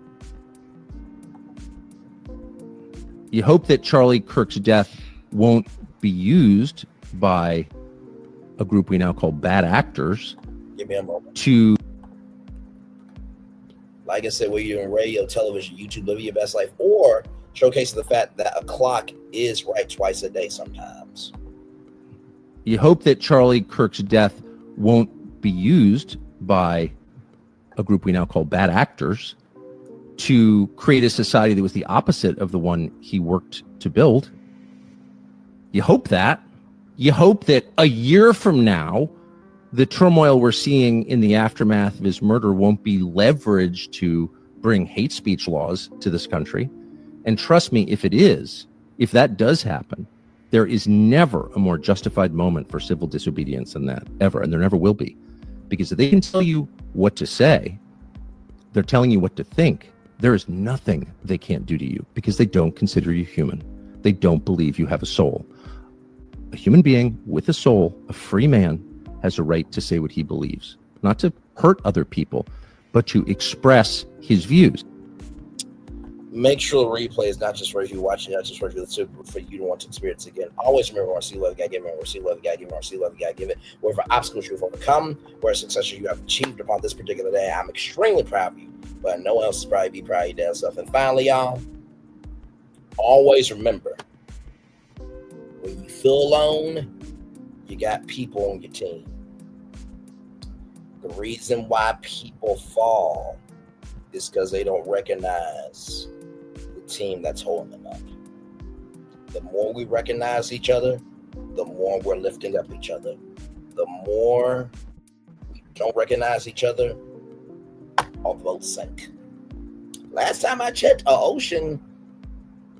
You hope that Charlie Kirk's death won't be used by a group we now call bad actors. Give me a moment. To, like I said, whether you're doing radio, television, YouTube, live your best life, or showcasing the fact that a clock is right twice a day sometimes. You hope that Charlie Kirk's death won't be used by a group we now call bad actors to create a society that was the opposite of the one he worked to build. You hope that. You hope that a year from now, the turmoil we're seeing in the aftermath of his murder won't be leveraged to bring hate speech laws to this country. And trust me, if it is, if that does happen, there is never a more justified moment for civil disobedience than that, ever, and there never will be. Because if they can tell you what to say, they're telling you what to think. There is nothing they can't do to you because they don't consider you human. They don't believe you have a soul. A human being with a soul, a free man, has a right to say what he believes. Not to hurt other people, but to express his views. Make sure the replay is not just for you watching, not just for you to want to experience it again. Always remember, see love, you gotta give it. See love, you gotta give it. See love, you gotta give it. Whatever obstacles you've overcome, whatever successes you have achieved upon this particular day, I'm extremely proud of you. But no one else is probably be proud of your damn self. And finally, y'all, always remember, when you feel alone, you got people on your team. The reason why people fall is because they don't recognize the team that's holding them up. The more we recognize each other, the more we're lifting up each other. The more we don't recognize each other, our boats sink. Last time I checked, an ocean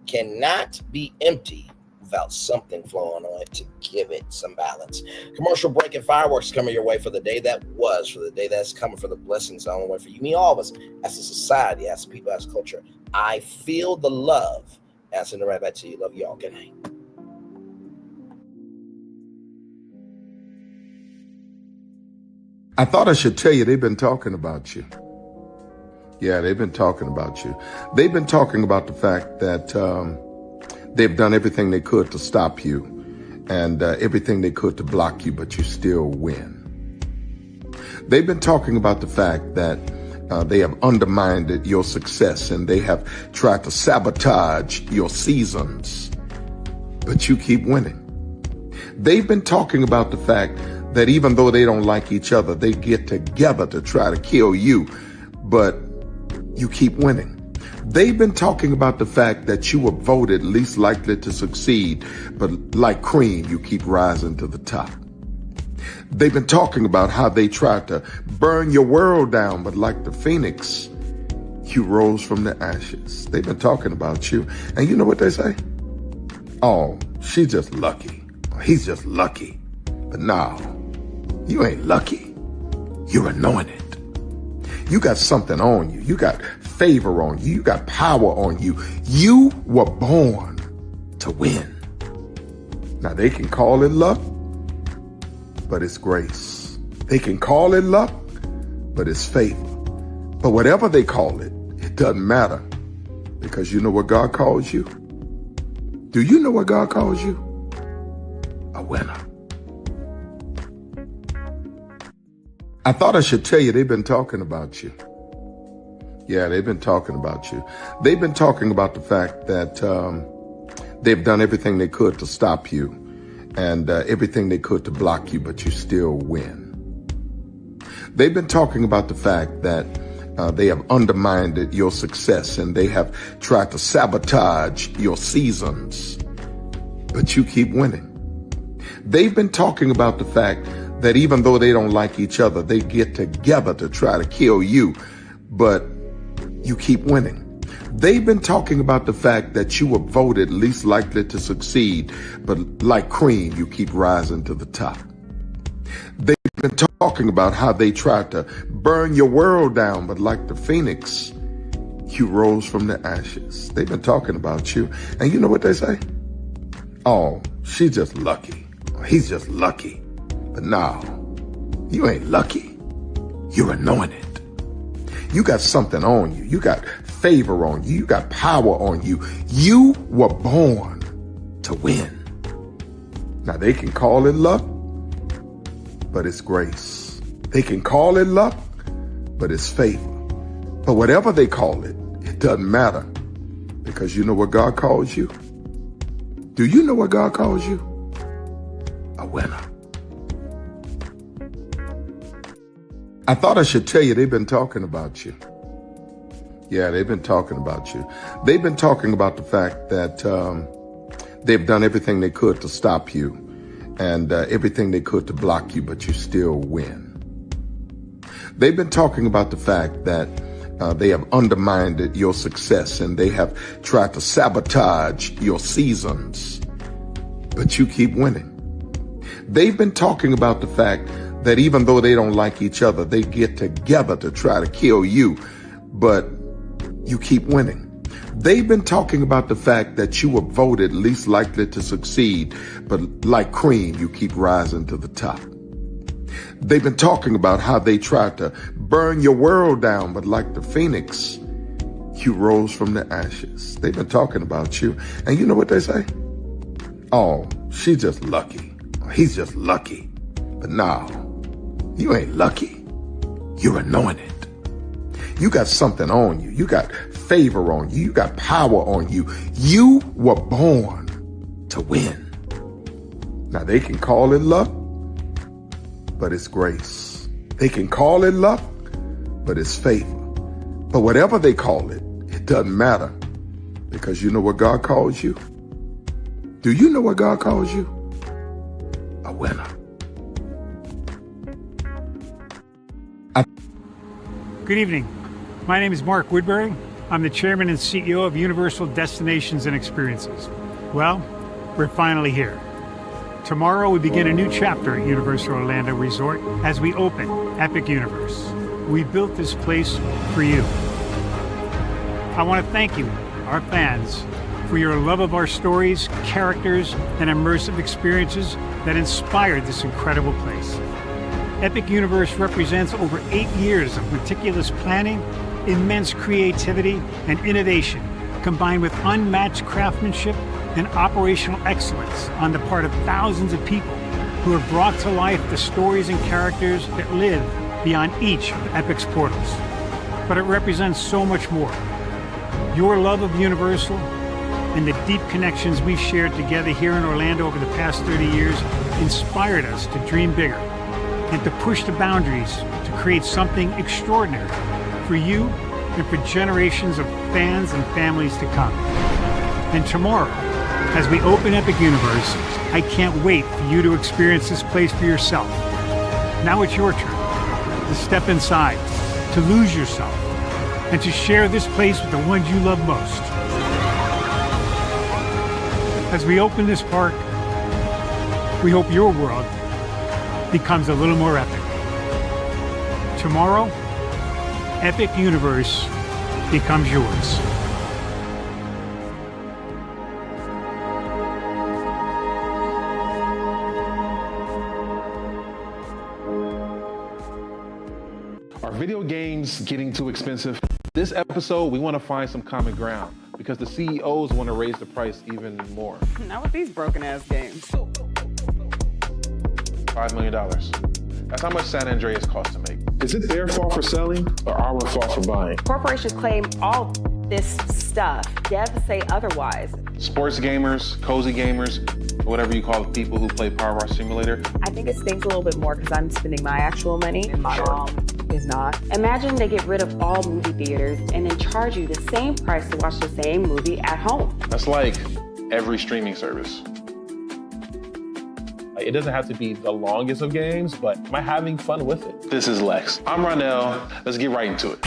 cannot be empty without something flowing on it to give it some balance. Commercial break and fireworks coming your way for the day that was, for the day that's coming, for the blessings on the way for you, me, all of us, as a society, as a people, as a culture. I feel the love. And I send it right back to you. Love you all. Good night. I thought I should tell you, they've been talking about you. Yeah, they've been talking about you. They've been talking about the fact that they've done everything they could to stop you and everything they could to block you, but you still win. They've been talking about the fact that they have undermined your success and they have tried to sabotage your seasons, but you keep winning. They've been talking about the fact that even though they don't like each other, they get together to try to kill you, but you keep winning. They've been talking about the fact that you were voted least likely to succeed, but like cream, you keep rising to the top. They've been talking about how they tried to burn your world down, but like the phoenix, you rose from the ashes. They've been talking about you. And you know what they say? Oh, she's just lucky. He's just lucky. But no, you ain't lucky. You're anointed. You got something on you. You got favor on you. You got power on you. You were born to win. Now they can call it luck, but it's grace. They can call it luck, but it's favor. But whatever they call it, it doesn't matter, because you know what God calls you? Do you know what God calls you? A winner. I thought I should tell you they've been talking about you. Yeah, they've been talking about you. They've been talking about the fact that they've done everything they could to stop you and everything they could to block you, but you still win. They've been talking about the fact that they have undermined your success and they have tried to sabotage your seasons, but you keep winning. They've been talking about the fact that even though they don't like each other, they get together to try to kill you, but you keep winning. They've been talking about the fact that you were voted least likely to succeed, but like cream, you keep rising to the top. They've been talking about how they tried to burn your world down, but like the phoenix, you rose from the ashes. They've been talking about you. And you know what they say? Oh, she's just lucky. He's just lucky. But no, you ain't lucky. You're anointed. You got something on you. You got favor on you. You got power on you. You were born to win. Now they can call it luck, but it's grace. They can call it luck, but it's favor. But whatever they call it, it doesn't matter, because you know what God calls you? Do you know what God calls you? A winner. I thought I should tell you they've been talking about you. Yeah, they've been talking about you. They've been talking about the fact that they've done everything they could to stop you and everything they could to block you, but you still win. They've been talking about the fact that they have undermined your success and they have tried to sabotage your seasons, but you keep winning. They've been talking about the fact that even though they don't like each other, they get together to try to kill you, but you keep winning. They've been talking about the fact that you were voted least likely to succeed, but like cream, you keep rising to the top. They've been talking about how they tried to burn your world down, but like the phoenix, you rose from the ashes. They've been talking about you. And you know what they say? Oh, she's just lucky. He's just lucky. But no, you ain't lucky. You're anointed. You got something on you. You got favor on you. You got power on you. You were born to win. Now they can call it luck, but it's grace. They can call it luck, but it's favor. But whatever they call it, it doesn't matter, because you know what God calls you? Do you know what God calls you? A winner. Good evening. My name is Mark Woodbury. I'm the chairman and CEO of Universal Destinations and Experiences. Well, we're finally here. Tomorrow we begin a new chapter at Universal Orlando Resort as we open Epic Universe. We built this place for you. I want to thank you, our fans, for your love of our stories, characters, and immersive experiences that inspired this incredible place. Epic Universe represents over 8 years of meticulous planning, immense creativity, and innovation, combined with unmatched craftsmanship and operational excellence on the part of thousands of people who have brought to life the stories and characters that live beyond each of Epic's portals. But it represents so much more. Your love of Universal and the deep connections we've shared together here in Orlando over the past 30 years inspired us to dream bigger and to push the boundaries to create something extraordinary for you and for generations of fans and families to come. And tomorrow, as we open Epic Universe, I can't wait for you to experience this place for yourself. Now it's your turn to step inside, to lose yourself, and to share this place with the ones you love most. As we open this park, we hope your world becomes a little more epic. Tomorrow, Epic Universe becomes yours. Are video games getting too expensive? This episode, we want to find some common ground because the CEOs want to raise the price even more. Not with these broken-ass games. $5 million. That's how much San Andreas costs to make. Is it their fault for selling or our fault for buying? Corporations claim all this stuff. Devs say otherwise. Sports gamers, cozy gamers, whatever you call the people who play Power Wash Simulator. I think it stings a little bit more because I'm spending my actual money and my mom is not. Imagine they get rid of all movie theaters and then charge you the same price to watch the same movie at home. That's like every streaming service. It doesn't have to be the longest of games, but am I having fun with it? This is Lex. I'm Ronell. Let's get right into it.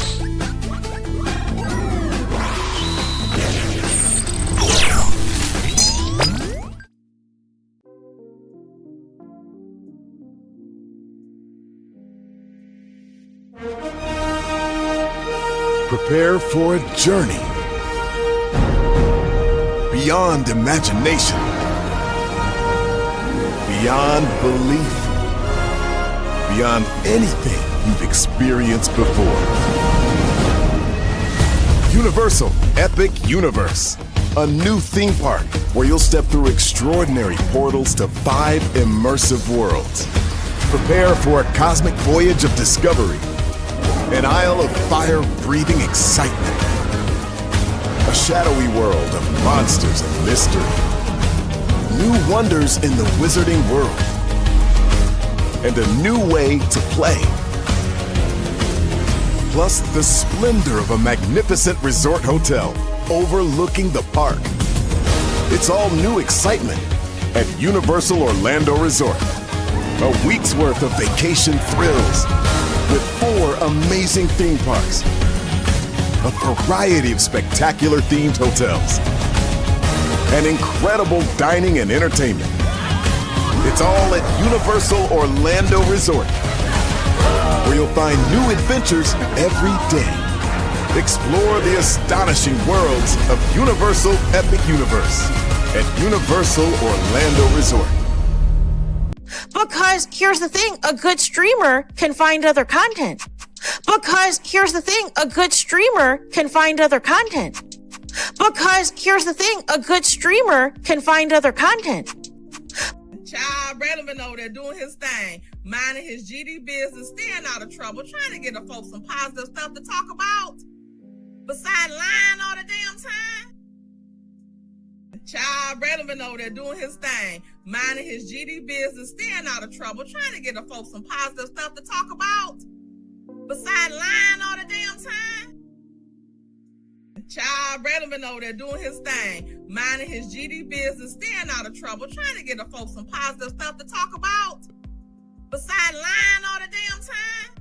Prepare for a journey beyond imagination, beyond belief, beyond anything you've experienced before. Universal Epic Universe, a new theme park where you'll step through extraordinary portals to 5 immersive worlds. Prepare for a cosmic voyage of discovery, an isle of fire-breathing excitement, a shadowy world of monsters and mystery, new wonders in the wizarding world, and a new way to play. Plus the splendor of a magnificent resort hotel overlooking the park. It's all new excitement at Universal Orlando Resort. A week's worth of vacation thrills with 4 amazing theme parks, a variety of spectacular themed hotels, and incredible dining and entertainment. It's all at Universal Orlando Resort, where you'll find new adventures every day. Explore the astonishing worlds of Universal Epic Universe at Universal Orlando Resort. Because here's the thing, a good streamer can find other content. Because here's the thing, a good streamer can find other content. Because here's the thing, a good streamer can find other content. Child, Braylon been over there doing his thing, minding his GD business, staying out of trouble, trying to get the folks some positive stuff to talk about. Besides lying all the damn time. Child, Braylon been over there doing his thing, minding his GD business, staying out of trouble, trying to get the folks some positive stuff to talk about. Besides lying all the damn time. Child, Braylon been over there doing his thing, minding his GD business, staying out of trouble, trying to get the folks some positive stuff to talk about. Besides lying all the damn time.